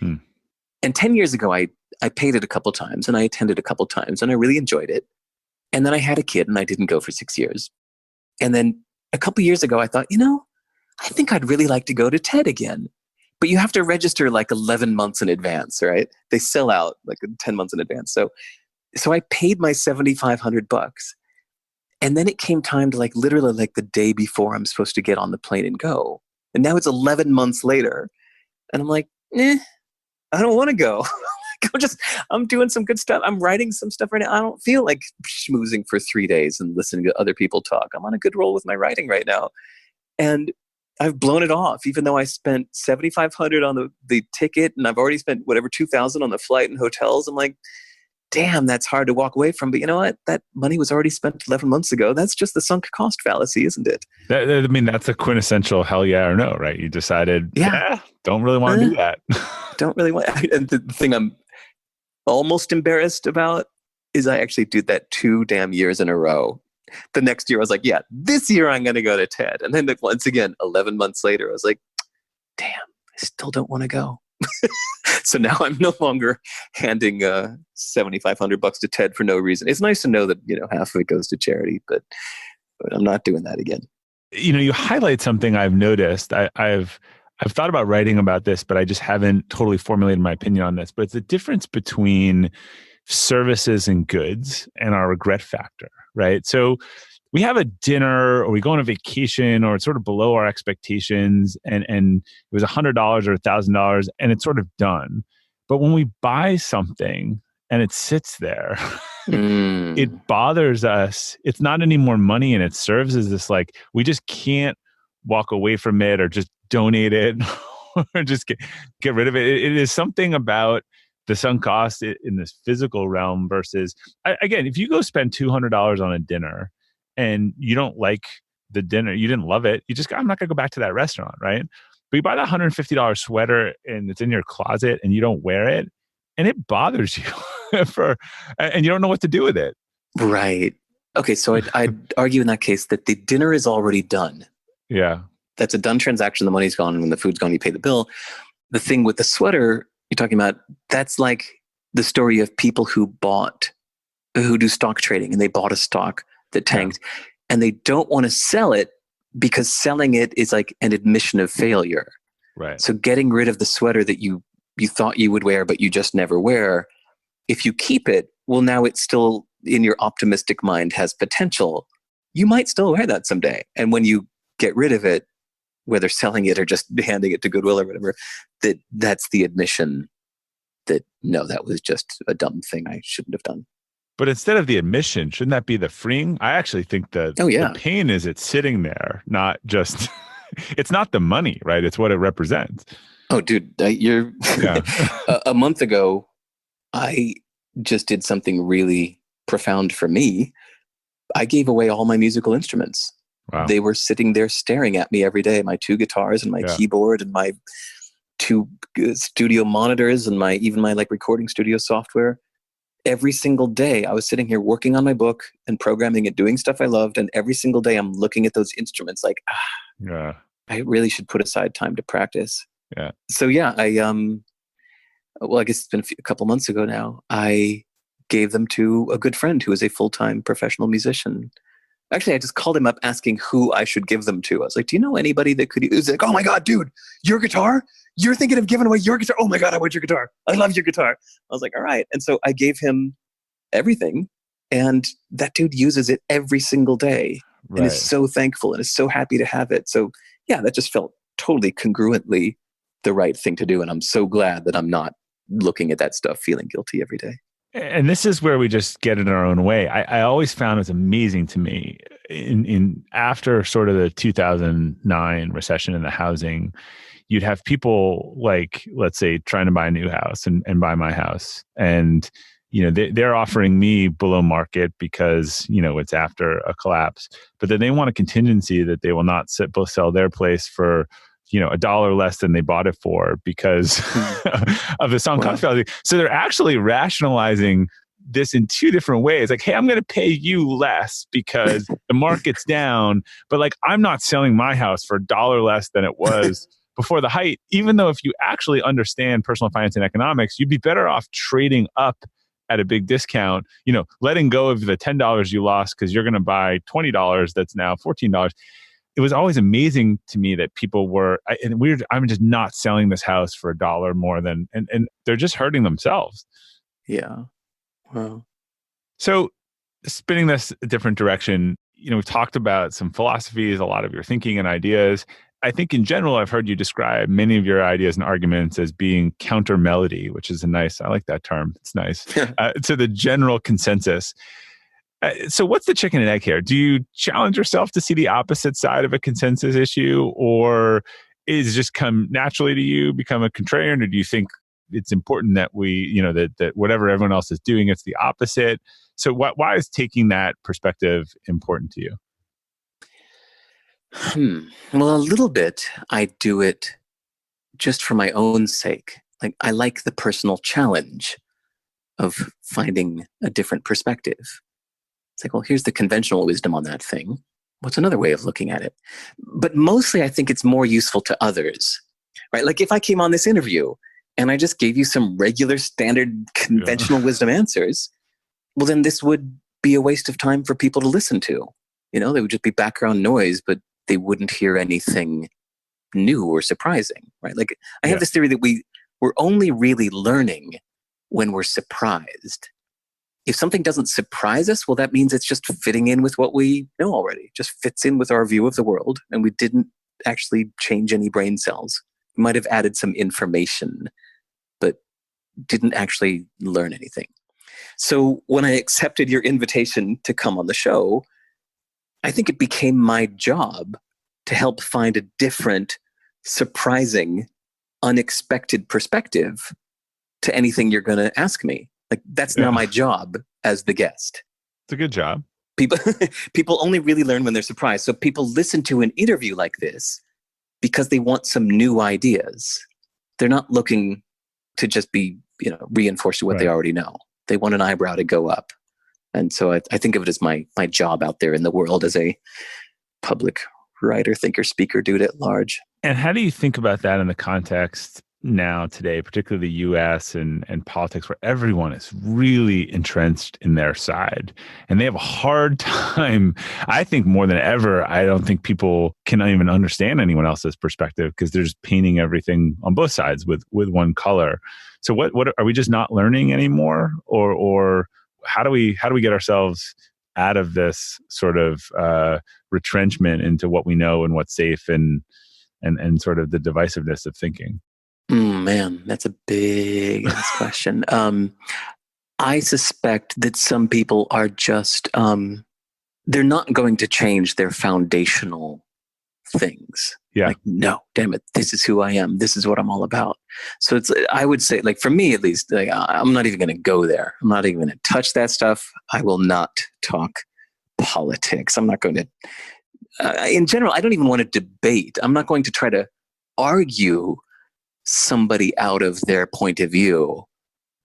And 10 years ago, I paid it a couple times and I attended a couple times and I really enjoyed it. And then I had a kid and I didn't go for 6 years. And then a couple years ago, I thought, I think I'd really like to go to TED again. But you have to register like 11 months in advance, right? They sell out like 10 months in advance. So I paid my $7,500. And then it came time to like literally like the day before I'm supposed to get on the plane and go. And now it's 11 months later. And I'm like, I don't want to go. I'm doing some good stuff. I'm writing some stuff right now. I don't feel like schmoozing for 3 days and listening to other people talk. I'm on a good roll with my writing right now. And I've blown it off, even though I spent $7,500 on the ticket and I've already spent whatever $2,000 on the flight and hotels. I'm like, damn, that's hard to walk away from. But you know what? That money was already spent 11 months ago. That's just the sunk cost fallacy, isn't it? That's a quintessential hell yeah or no, right? You decided, don't really want to do that. Don't really want. And the thing I'm almost embarrassed about is I actually did that 2 damn years in a row. The next year I was like, this year I'm going to go to TED. And then once again, 11 months later, I was like, damn, I still don't want to go. So now I'm no longer handing $7,500 to TED for no reason. It's nice to know that half of it goes to charity, but I'm not doing that again. You highlight something I've noticed. I've thought about writing about this, but I just haven't totally formulated my opinion on this. But it's the difference between services and goods and our regret factor, right? So we have a dinner or we go on a vacation or it's sort of below our expectations and it was $100 or $1,000 and it's sort of done. But when we buy something and it sits there, it bothers us. It's not any more money and it serves as this like, we just can't walk away from it or just donate it or just get rid of it. It is something about the sunk cost in this physical realm versus, again, if you go spend $200 on a dinner, and you don't like the dinner, you didn't love it, you just go, I'm not going to go back to that restaurant, right? But you buy that $150 sweater and it's in your closet and you don't wear it and it bothers you and you don't know what to do with it. Right. Okay, so I'd argue in that case that the dinner is already done. Yeah. That's a done transaction. The money's gone. When the food's gone, you pay the bill. The thing with the sweater you're talking about, that's like the story of people who do stock trading and they bought a stock that tanked and they don't want to sell it because selling it is like an admission of failure. Right. So getting rid of the sweater that you thought you would wear, but you just never wear, if you keep it, well, now it's still in your optimistic mind has potential. You might still wear that someday. And when you get rid of it, whether selling it or just handing it to Goodwill or whatever, that's the admission that, no, that was just a dumb thing I shouldn't have done. But instead of the admission, shouldn't that be the freeing? I actually think that the pain is it's sitting there, not just, it's not the money, right? It's what it represents. Oh, dude, a month ago, I just did something really profound for me. I gave away all my musical instruments. Wow. They were sitting there staring at me every day. My 2 guitars and my keyboard and my 2 studio monitors and even my like recording studio software. Every single day I was sitting here working on my book and programming it, doing stuff I loved. And every single day I'm looking at those instruments like, I really should put aside time to practice. Yeah. So I guess it's been a couple months ago now. I gave them to a good friend who is a full-time professional musician. Actually, I just called him up asking who I should give them to. I was like, do you know anybody that could use? He was like, oh my God, dude, your guitar? You're thinking of giving away your guitar? Oh my God, I want your guitar. I love your guitar. I was like, all right. And so I gave him everything. And that dude uses it every single day and is so thankful and is so happy to have it. So yeah, that just felt totally congruently the right thing to do. And I'm so glad that I'm not looking at that stuff feeling guilty every day. And this is where we just get in our own way. I always found it's amazing to me in after sort of the 2009 recession in the housing, you'd have people like, let's say, trying to buy a new house and buy my house. And, they're offering me below market because, it's after a collapse. But then they want a contingency that they will not sell their place for a dollar less than they bought it for because of the sunk cost fallacy. So they're actually rationalizing this in two different ways. Like, hey, I'm going to pay you less because the market's down, but like, I'm not selling my house for a dollar less than it was before the height. Even though if you actually understand personal finance and economics, you'd be better off trading up at a big discount, letting go of the $10 you lost because you're going to buy $20 that's now $14. It was always amazing to me that people were, I'm just not selling this house for a dollar more than, and they're just hurting themselves. Yeah. Wow. So spinning this a different direction, we've talked about some philosophies, a lot of your thinking and ideas. I think in general, I've heard you describe many of your ideas and arguments as being counter melody, which is I like that term. It's nice, to the general consensus. So what's the chicken and egg here? Do you challenge yourself to see the opposite side of a consensus issue, or is it just come naturally to you, become a contrarian, or do you think it's important that we, that whatever everyone else is doing, it's the opposite? So why is taking that perspective important to you? Well, a little bit. I do it just for my own sake. Like, I like the personal challenge of finding a different perspective. It's like, well, here's the conventional wisdom on that thing. What's another way of looking at it? But mostly I think it's more useful to others, right? Like if I came on this interview and I just gave you some regular standard conventional wisdom answers, well, then this would be a waste of time for people to listen to. They would just be background noise, but they wouldn't hear anything new or surprising, right? Like I have this theory that we're only really learning when we're surprised. If something doesn't surprise us, well, that means it's just fitting in with what we know already. It just fits in with our view of the world, and we didn't actually change any brain cells. We might have added some information, but didn't actually learn anything. So when I accepted your invitation to come on the show, I think it became my job to help find a different, surprising, unexpected perspective to anything you're going to ask me. Like that's now my job as the guest. It's a good job. People only really learn when they're surprised. So people listen to an interview like this because they want some new ideas. They're not looking to just be, reinforced to what they already know. They want an eyebrow to go up. And so I think of it as my job out there in the world as a public writer, thinker, speaker, dude at large. And how do you think about that in the context now today, particularly the US and politics, where everyone is really entrenched in their side and they have a hard time, I think more than ever. I don't think people can even understand anyone else's perspective because they're just painting everything on both sides with one color. So what are we just not learning anymore, or how do we get ourselves out of this sort of retrenchment into what we know and what's safe and sort of the divisiveness of thinking? Man, that's a big ass question. I suspect that some people are just, they're not going to change their foundational things. Yeah. Like, no, damn it, this is who I am. This is what I'm all about. So I would say, like, for me at least, like, I'm not even going to go there. I'm not even going to touch that stuff. I will not talk politics. I'm not going to, in general, I don't even want to debate. I'm not going to try to argue somebody out of their point of view.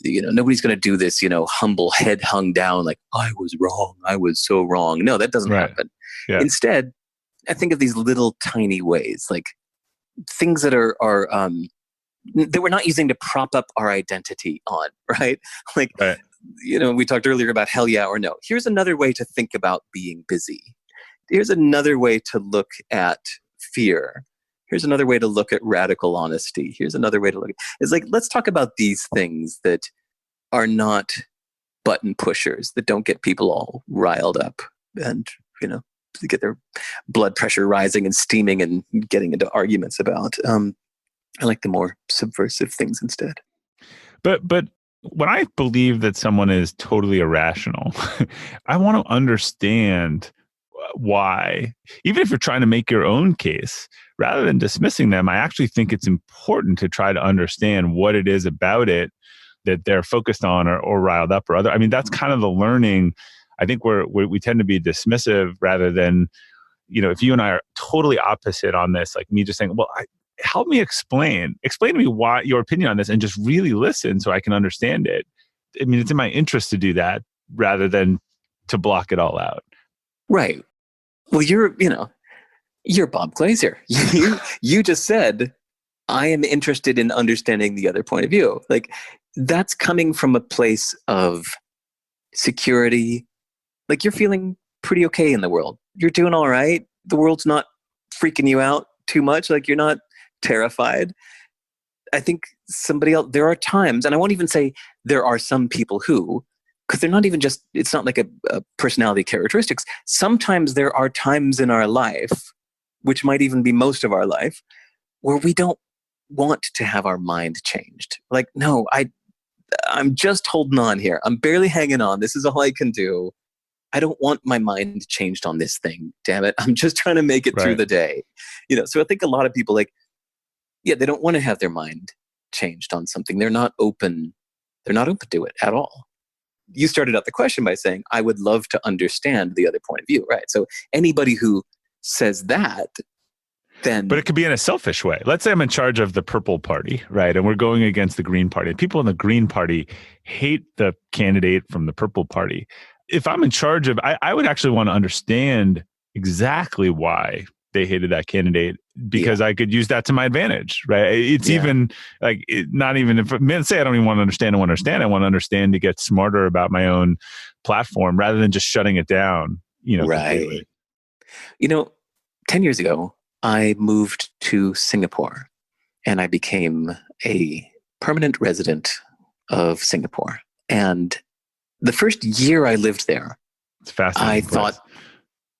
Nobody's going to do this, humble head hung down, like, I was wrong. I was so wrong. No, that doesn't happen. Yeah. Instead, I think of these little tiny ways, like things that are that we're not using to prop up our identity on, right? Like, we talked earlier about hell yeah or no. Here's another way to think about being busy. Here's another way to look at fear. Here's another way to look at radical honesty. Here's another way to look at it's like, let's talk about these things that are not button pushers, that don't get people all riled up and, to get their blood pressure rising and steaming and getting into arguments about. I like the more subversive things instead. But when I believe that someone is totally irrational, I want to understand why, even if you're trying to make your own case, rather than dismissing them, I actually think it's important to try to understand what it is about it that they're focused on or riled up or other. I mean, that's kind of the learning. I think we tend to be dismissive rather than, if you and I are totally opposite on this, like me just saying, well, help me explain to me why your opinion on this and just really listen so I can understand it. I mean, it's in my interest to do that rather than to block it all out. Right. Well, you're Bob Glazer. You just said, I am interested in understanding the other point of view. Like, that's coming from a place of security. Like, you're feeling pretty okay in the world. You're doing all right. The world's not freaking you out too much. Like, you're not terrified. I think somebody else, there are times, and I won't even say there are some people who, because they're not even just, it's not like a personality characteristics. Sometimes there are times in our life, which might even be most of our life, where we don't want to have our mind changed. Like, no, I'm just holding on here. I'm barely hanging on. This is all I can do. I don't want my mind changed on this thing. Damn it. I'm just trying to make it through the day. So I think a lot of people they don't want to have their mind changed on something. They're not open to it at all. You started out the question by saying, I would love to understand the other point of view, right? So anybody who says that, then... But it could be in a selfish way. Let's say I'm in charge of the purple party, right? And we're going against the green party. People in the green party hate the candidate from the purple party. If I'm in charge of, I would actually want to understand exactly why they hated that candidate, because I could use that to my advantage, right? It's even like, not even if men say I don't even want to understand, I want to understand to get smarter about my own platform rather than just shutting it down, Right. Completely. 10 years ago, I moved to Singapore and I became a permanent resident of Singapore. And the first year I lived there, it's fascinating. I thought,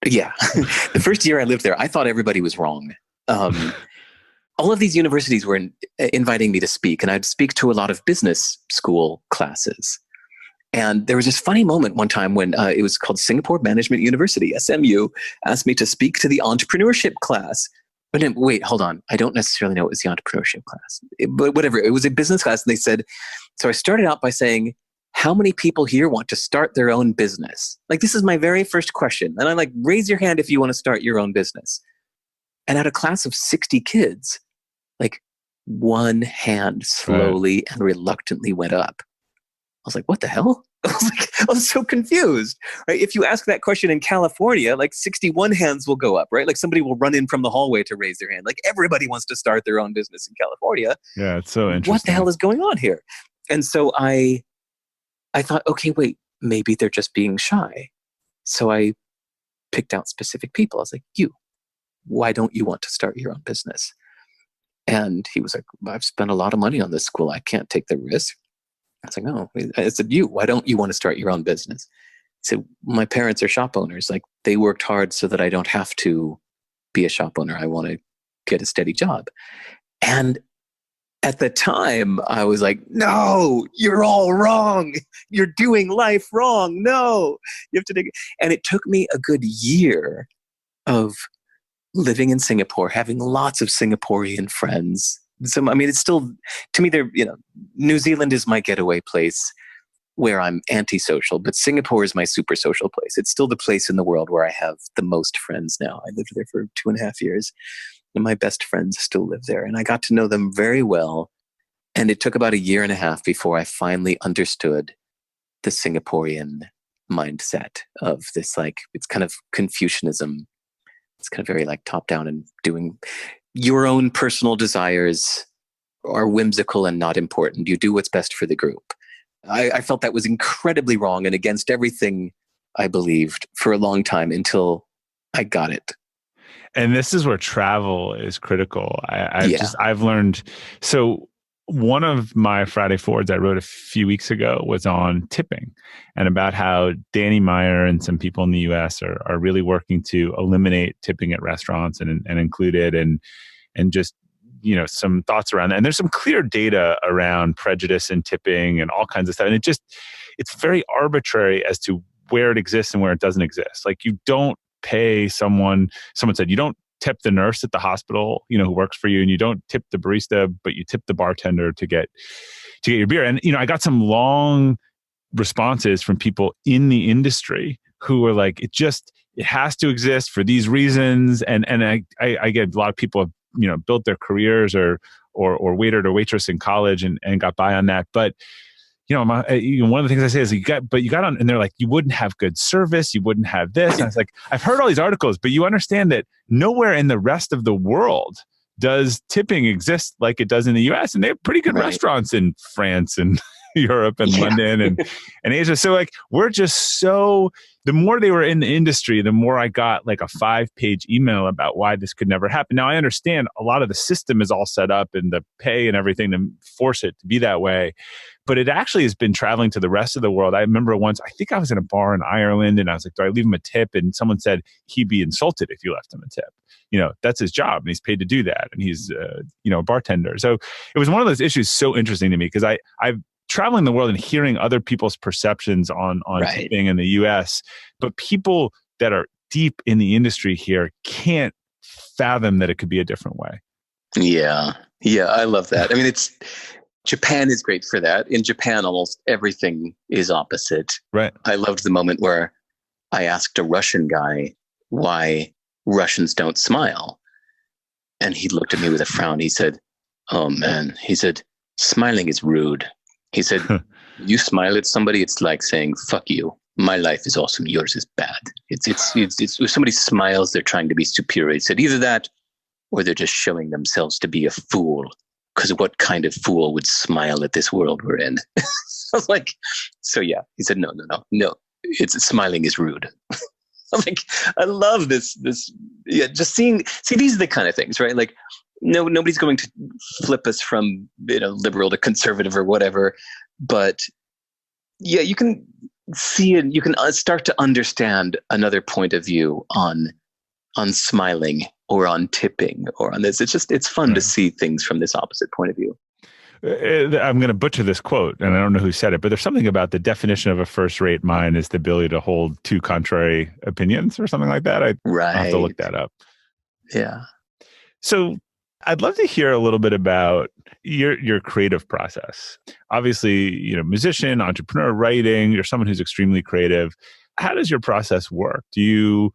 the first year I lived there, I thought everybody was wrong. All of these universities were inviting me to speak, and I'd speak to a lot of business school classes. And there was this funny moment one time when it was called Singapore Management University, SMU, asked me to speak to the entrepreneurship class. But then, wait, hold on. I don't necessarily know it was the entrepreneurship class, but whatever. It was a business class. And they said, so I started out by saying, how many people here want to start their own business? Like, this is my very first question. And I'm like, raise your hand if you want to start your own business. And at a class of 60 kids, like, one hand slowly and reluctantly went up. I was like, what the hell? I was so confused, right? If you ask that question in California, like 61 hands will go up, right? Like somebody will run in from the hallway to raise their hand. Like everybody wants to start their own business in California. Yeah, it's so interesting. What the hell is going on here? And so I thought, okay, wait, maybe they're just being shy. So I picked out specific people. I was like, why don't you want to start your own business? And he was like, I've spent a lot of money on this school. I can't take the risk. I was like, no. I said, why don't you want to start your own business? He said, my parents are shop owners. Like, they worked hard so that I don't have to be a shop owner. I want to get a steady job. And at the time, I was like, no, you're all wrong. You're doing life wrong. No, you have to take it. And it took me a good year of living in Singapore, having lots of Singaporean friends. So, I mean, it's still, to me, New Zealand is my getaway place where I'm antisocial, but Singapore is my super social place. It's still the place in the world where I have the most friends now. I lived there for 2.5 years, and my best friends still live there. And I got to know them very well. And it took about 1.5 years before I finally understood the Singaporean mindset of this, like, it's kind of Confucianism. It's kind of very like top down and doing your own personal desires are whimsical and not important. You do what's best for the group. I felt that was incredibly wrong and against everything I believed for a long time until I got it. And this is where travel is critical. I've learned. So one of my Friday forwards I wrote a few weeks ago was on tipping and about how Danny Meyer and some people in the US are really working to eliminate tipping at restaurants and include it and just, some thoughts around that. And there's some clear data around prejudice and tipping and all kinds of stuff. And it's very arbitrary as to where it exists and where it doesn't exist. Like, you don't pay someone said, you don't tip the nurse at the hospital, who works for you, and you don't tip the barista, but you tip the bartender to get your beer. And, I got some long responses from people in the industry who were like, it has to exist for these reasons. And I get a lot of people have built their careers or waitered or waitress in college and got by on that. But one of the things I say is you got on, and they're like, you wouldn't have good service, you wouldn't have this. And I was like, I've heard all these articles, but you understand that nowhere in the rest of the world does tipping exist like it does in the US. And they have pretty good restaurants in France and Europe and London and Asia. So like, we're just the more they were in the industry, the more I got like a 5-page email about why this could never happen. Now I understand a lot of the system is all set up and the pay and everything to force it to be that way. But it actually has been traveling to the rest of the world. I remember once, I think I was in a bar in Ireland and I was like, do I leave him a tip? And someone said he'd be insulted if you left him a tip. That's his job and he's paid to do that. And he's, a bartender. So it was one of those issues so interesting to me because I've traveling the world and hearing other people's perceptions on tipping in the US, but people that are deep in the industry here can't fathom that it could be a different way. Yeah. Yeah. I love that. I mean, Japan is great for that. In Japan, almost everything is opposite. Right. I loved the moment where I asked a Russian guy why Russians don't smile. And he looked at me with a frown. He said, oh man, he said, smiling is rude. He said, you smile at somebody, it's like saying, fuck you. My life is awesome. Yours is bad. It's if somebody smiles, they're trying to be superior. He said either that or they're just showing themselves to be a fool. Because what kind of fool would smile at this world we're in? I was like, so yeah. He said, no. It's smiling is rude. I'm like, I love this. Yeah, just see, these are the kind of things, right? Like, no, nobody's going to flip us from liberal to conservative or whatever, but yeah, you can see it. You can start to understand another point of view on smiling or on tipping or on this. It's fun to see things from this opposite point of view. I'm going to butcher this quote, and I don't know who said it, but there's something about the definition of a first-rate mind is the ability to hold two contrary opinions or something like that. I'll have to look that up. Yeah. So I'd love to hear a little bit about your creative process. Obviously, musician, entrepreneur, writing, you're someone who's extremely creative. How does your process work? Do you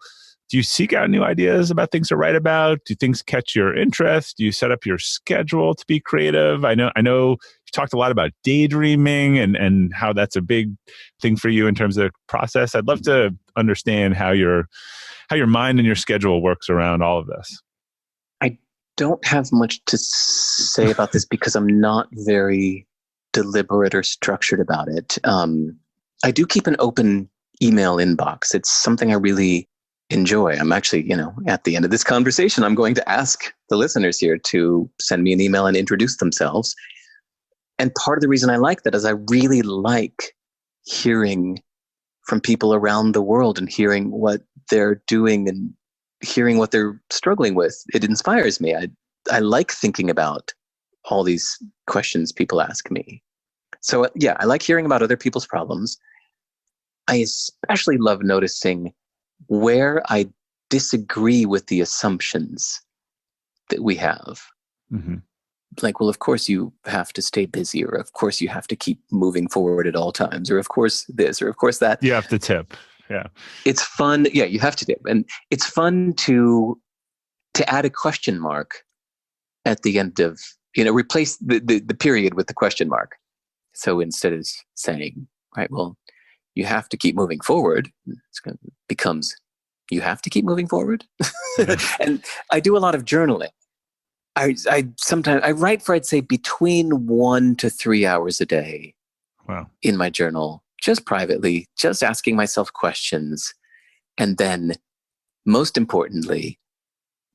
seek out new ideas about things to write about? Do things catch your interest? Do you set up your schedule to be creative? I know you talked a lot about daydreaming and how that's a big thing for you in terms of the process. I'd love to understand how your mind and your schedule works around all of this. I don't have much to say about this because I'm not very deliberate or structured about it. I do keep an open email inbox. It's something I really enjoy. I'm actually, at the end of this conversation, I'm going to ask the listeners here to send me an email and introduce themselves. And part of the reason I like that is I really like hearing from people around the world and hearing what they're doing and hearing what they're struggling with. It inspires me. I like thinking about all these questions people ask me. So yeah, I like hearing about other people's problems. I especially love noticing where I disagree with the assumptions that we have. Mm-hmm. Like, well, of course you have to stay busy, or of course you have to keep moving forward at all times, or of course this, or of course that. You have to tip. Yeah. It's fun. Yeah, you have to tip. And it's fun to add a question mark at the end of, replace the period with the question mark. So instead of saying, right, well, you have to keep moving forward, becomes, you have to keep moving forward. And I do a lot of journaling. I sometimes I write for, I'd say, between 1 to 3 hours a day. Wow. In my journal, just privately, just asking myself questions. And then most importantly,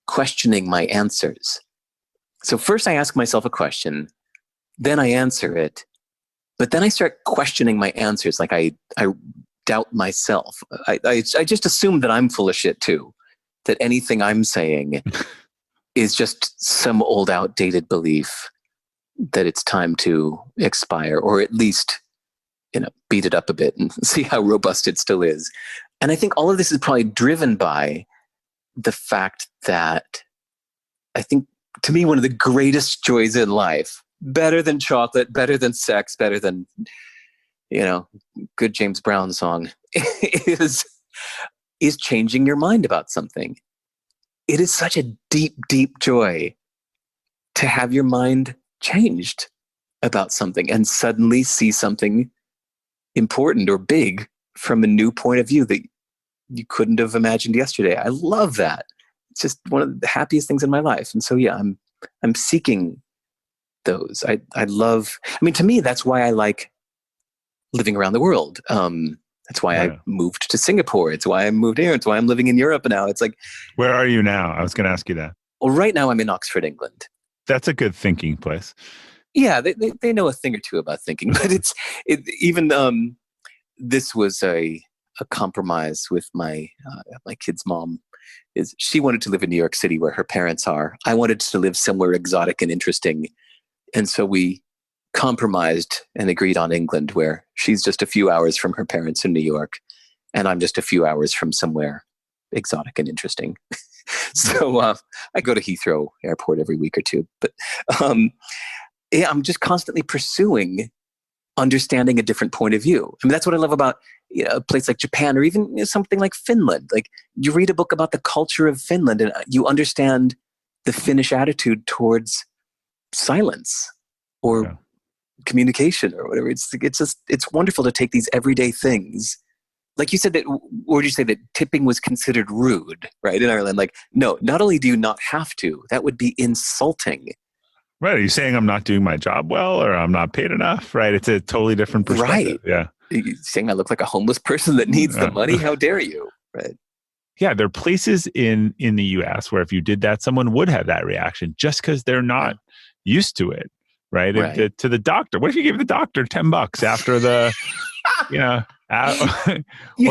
questioning my answers. So first I ask myself a question, then I answer it, but then I start questioning my answers. Like I doubt myself. I just assume that I'm full of shit too, that anything I'm saying is just some old outdated belief that it's time to expire, or at least, beat it up a bit and see how robust it still is. And I think all of this is probably driven by the fact that I think, to me, one of the greatest joys in life, better than chocolate, better than sex, better than, good James Brown song, is changing your mind about something. It is such a deep, deep joy to have your mind changed about something and suddenly see something important or big from a new point of view that you couldn't have imagined yesterday. I love that. It's just one of the happiest things in my life. And so, yeah, I'm seeking those. I love, I mean, to me, that's why I like living around the world. That's why I moved to Singapore. It's why I moved here. It's why I'm living in Europe now. It's like, where are you now? I was going to ask you that. Well, right now I'm in Oxford, England. That's a good thinking place. Yeah, they know a thing or two about thinking, but this was a compromise with my kid's mom. Is she wanted to live in New York City where her parents are. I wanted to live somewhere exotic and interesting. And so we compromised and agreed on England, where she's just a few hours from her parents in New York, and I'm just a few hours from somewhere exotic and interesting. So I go to Heathrow Airport every week or two. But yeah, I'm just constantly pursuing understanding a different point of view. I mean, that's what I love about a place like Japan, or even something like Finland. Like, you read a book about the culture of Finland and you understand the Finnish attitude towards silence or communication or whatever. It's wonderful to take these everyday things. Like you said, or did you say that tipping was considered rude, right, in Ireland? Like, no, not only do you not have to, that would be insulting. Right. Are you saying I'm not doing my job well, or I'm not paid enough? Right. It's a totally different perspective. Right. Yeah. You're saying I look like a homeless person that needs the money? How dare you? Right. Yeah. There are places in the US where if you did that, someone would have that reaction just because they're not used to it. Right. To the doctor. What if you gave the doctor $10 after the, or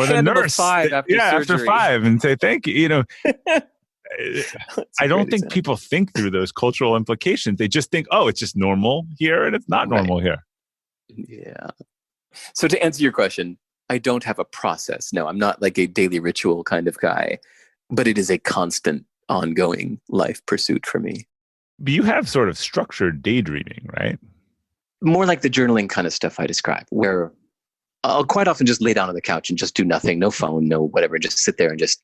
the nurse after 5 and say, thank you. I don't think people think through those cultural implications. They just think, oh, it's just normal here, and it's not normal here. Yeah. So to answer your question, I don't have a process. No, I'm not like a daily ritual kind of guy, but it is a constant, ongoing life pursuit for me. But you have sort of structured daydreaming, right? More like the journaling kind of stuff I describe, where I'll quite often just lay down on the couch and just do nothing, no phone, no whatever, just sit there and just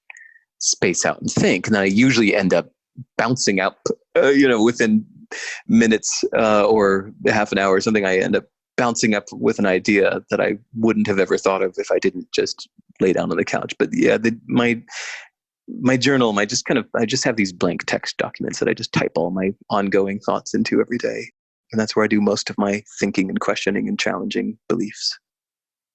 space out and think. And then I usually end up bouncing out, within minutes or half an hour or something. I end up bouncing up with an idea that I wouldn't have ever thought of if I didn't just lay down on the couch. But yeah, my journal, I just have these blank text documents that I just type all my ongoing thoughts into every day. And that's where I do most of my thinking and questioning and challenging beliefs.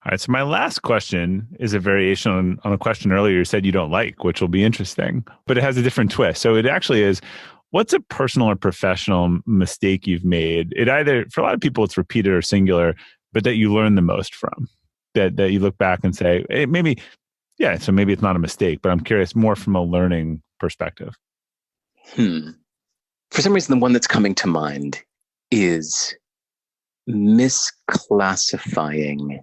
All right. So my last question is a variation on a question earlier you said you don't like, which will be interesting, but it has a different twist. So it actually is, what's a personal or professional mistake you've made? It either, for a lot of people, it's repeated or singular, but that you learn the most from, that you look back and say, hey, maybe it's not a mistake, but I'm curious more from a learning perspective. For some reason, the one that's coming to mind is misclassifying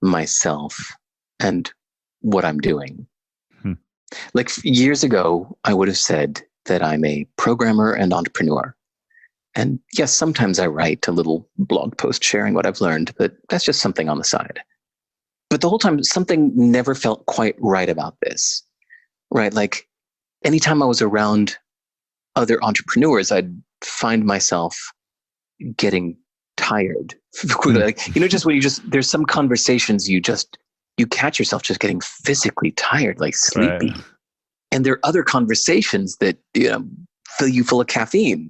myself and what I'm doing. Like years ago, I would have said that I'm a programmer and entrepreneur. And yes, sometimes I write a little blog post sharing what I've learned, but that's just something on the side. But the whole time, something never felt quite right about this, right? Like anytime I was around other entrepreneurs, I'd find myself getting tired. Like, just when there's some conversations you catch yourself just getting physically tired, like sleepy. Right. And there are other conversations that, fill you full of caffeine.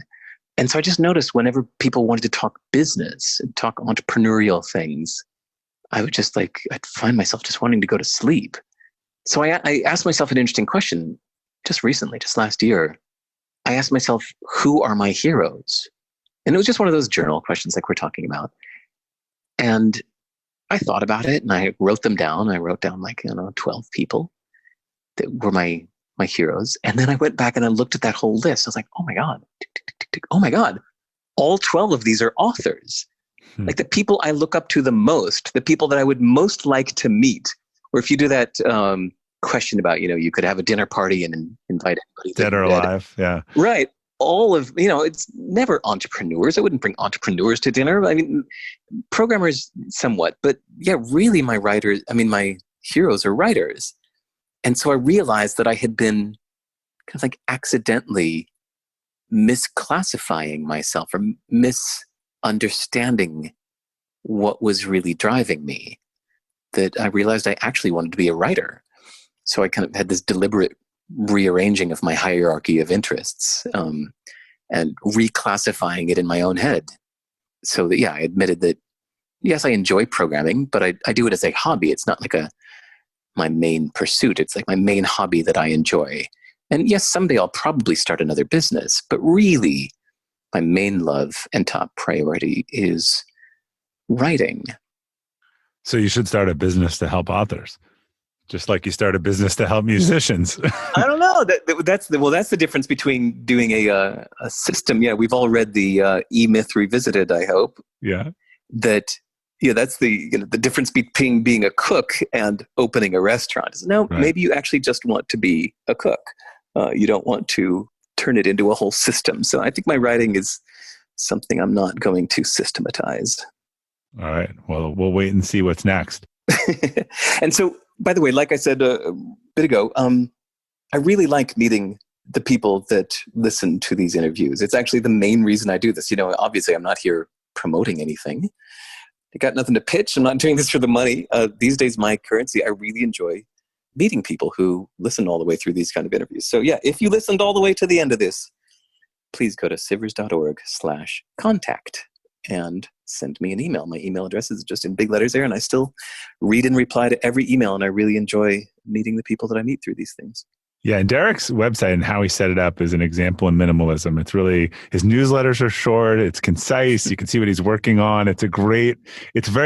And so I just noticed whenever people wanted to talk business and talk entrepreneurial things, I would I'd find myself just wanting to go to sleep. So I asked myself an interesting question just recently, just last year. I asked myself, who are my heroes? And it was just one of those journal questions like we're talking about. And I thought about it and I wrote them down. I wrote down 12 people that were my heroes. And then I went back and I looked at that whole list. I was like, oh my God. Oh my God. All 12 of these are authors. Like the people I look up to the most, the people that I would most like to meet. Or if you do that question about, you could have a dinner party and invite anybody. Dead or alive. Yeah. Right. All of, it's never entrepreneurs. I wouldn't bring entrepreneurs to dinner. I mean, programmers somewhat, but yeah, really my heroes are writers. And so I realized that I had been kind of like accidentally misclassifying myself or misunderstanding what was really driving me, that I realized I actually wanted to be a writer. So I kind of had this deliberate rearranging of my hierarchy of interests, and reclassifying it in my own head. So that, I admitted that, yes, I enjoy programming, but I do it as a hobby. It's not like my main pursuit. It's like my main hobby that I enjoy. And yes, someday I'll probably start another business, but really my main love and top priority is writing. So you should start a business to help authors, just like you start a business to help musicians. I don't know. That's the difference between doing a system. Yeah, we've all read the E-Myth Revisited, I hope. Yeah. That's the difference between being a cook and opening a restaurant. No, Right. Maybe you actually just want to be a cook. You don't want to turn it into a whole system. So I think my writing is something I'm not going to systematize. All right. Well, we'll wait and see what's next. And so, by the way, like I said a bit ago, I really like meeting the people that listen to these interviews. It's actually the main reason I do this. Obviously I'm not here promoting anything. I got nothing to pitch. I'm not doing this for the money. These days, my currency, I really enjoy meeting people who listen all the way through these kind of interviews. So if you listened all the way to the end of this, please go to sivers.org/contact and send me an email. My email address is just in big letters there, and I still read and reply to every email, and I really enjoy meeting the people that I meet through these things. Yeah, and Derek's website and how he set it up is an example in minimalism. It's really, his newsletters are short, it's concise, you can see what he's working on. It's very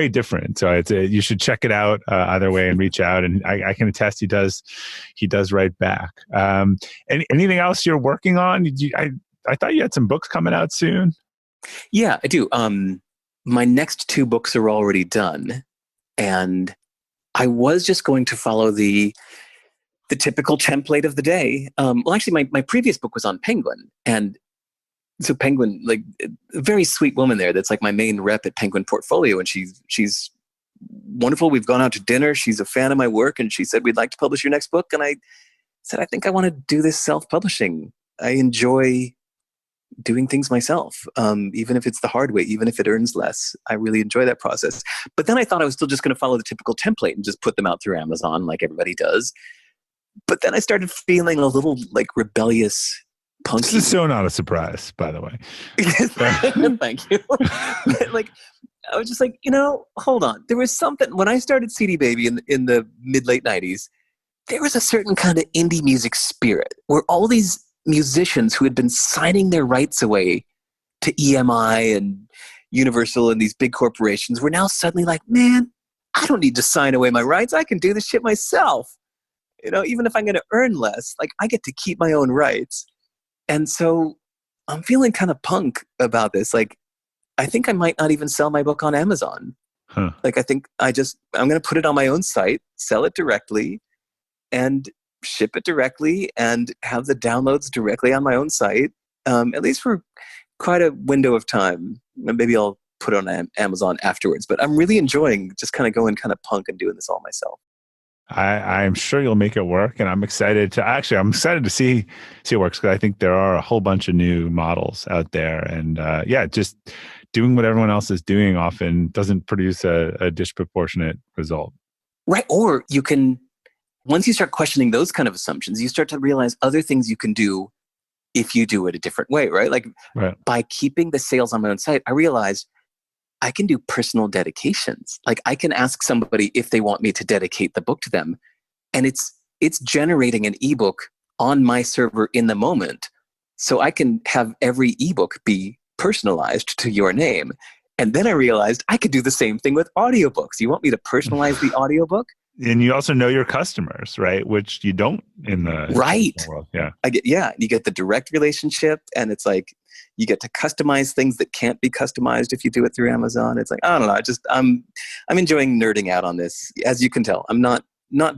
different. So you should check it out either way and reach out. And I can attest he does write back. Anything else you're working on? I thought you had some books coming out soon. Yeah, I do. My next 2 books are already done. And I was just going to follow the typical template of the day. Well, actually, my previous book was on Penguin. And so Penguin, like a very sweet woman there that's like my main rep at Penguin Portfolio. And she's wonderful. We've gone out to dinner. She's a fan of my work. And she said, we'd like to publish your next book. And I said, I think I want to do this self-publishing. I enjoy doing things myself, even if it's the hard way, even if it earns less. I really enjoy that process. But then I thought I was still just going to follow the typical template and just put them out through Amazon like everybody does. But then I started feeling a little like rebellious, punky. This is so not a surprise, by the way. Thank you. Like, I was just like, hold on. There was something, when I started CD Baby in the mid-late 90s, there was a certain kind of indie music spirit where all these musicians who had been signing their rights away to EMI and Universal and these big corporations were now suddenly like, man, I don't need to sign away my rights. I can do this shit myself. Even if I'm going to earn less, like I get to keep my own rights. And so I'm feeling kind of punk about this. Like, I think I might not even sell my book on Amazon. Huh. Like, I think I'm going to put it on my own site, sell it directly, and ship it directly and have the downloads directly on my own site, at least for quite a window of time. Maybe I'll put it on Amazon afterwards, but I'm really enjoying just kind of going kind of punk and doing this all myself. I'm sure you'll make it work, and I'm excited to see it works, because I think there are a whole bunch of new models out there, and just doing what everyone else is doing often doesn't produce a disproportionate result. Right. Or you can, once you start questioning those kind of assumptions, you start to realize other things you can do if you do it a different way, right? Like by keeping the sales on my own site, I realized I can do personal dedications. Like I can ask somebody if they want me to dedicate the book to them. And it's generating an ebook on my server in the moment. So I can have every ebook be personalized to your name. And then I realized I could do the same thing with audiobooks. You want me to personalize the audiobook? And you also know your customers, right? Which you don't in the world. Yeah. You get the direct relationship, and it's like you get to customize things that can't be customized if you do it through Amazon. It's like, I don't know. I'm enjoying nerding out on this. As you can tell, I'm not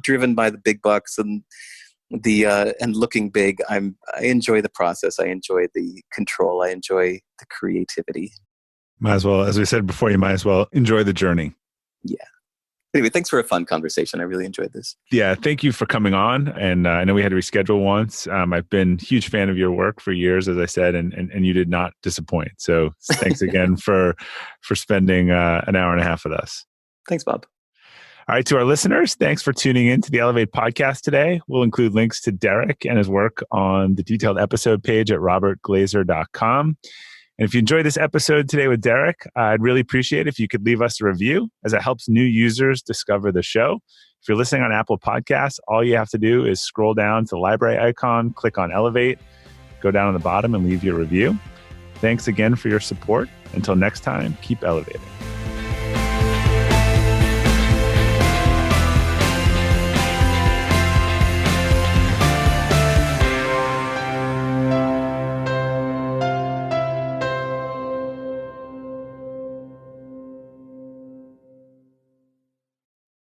driven by the big bucks and and looking big. I enjoy the process. I enjoy the control. I enjoy the creativity. Might as well, as we said before, you might as well enjoy the journey. Yeah. Anyway, thanks for a fun conversation. I really enjoyed this. Yeah, thank you for coming on. And I know we had to reschedule once. I've been a huge fan of your work for years, as I said, and you did not disappoint. So thanks again for spending an hour and a half with us. Thanks, Bob. All right, to our listeners, thanks for tuning in to the Elevate podcast today. We'll include links to Derek and his work on the detailed episode page at robertglazer.com. And if you enjoyed this episode today with Derek, I'd really appreciate it if you could leave us a review, as it helps new users discover the show. If you're listening on Apple Podcasts, all you have to do is scroll down to the library icon, click on Elevate, go down on the bottom and leave your review. Thanks again for your support. Until next time, keep elevating.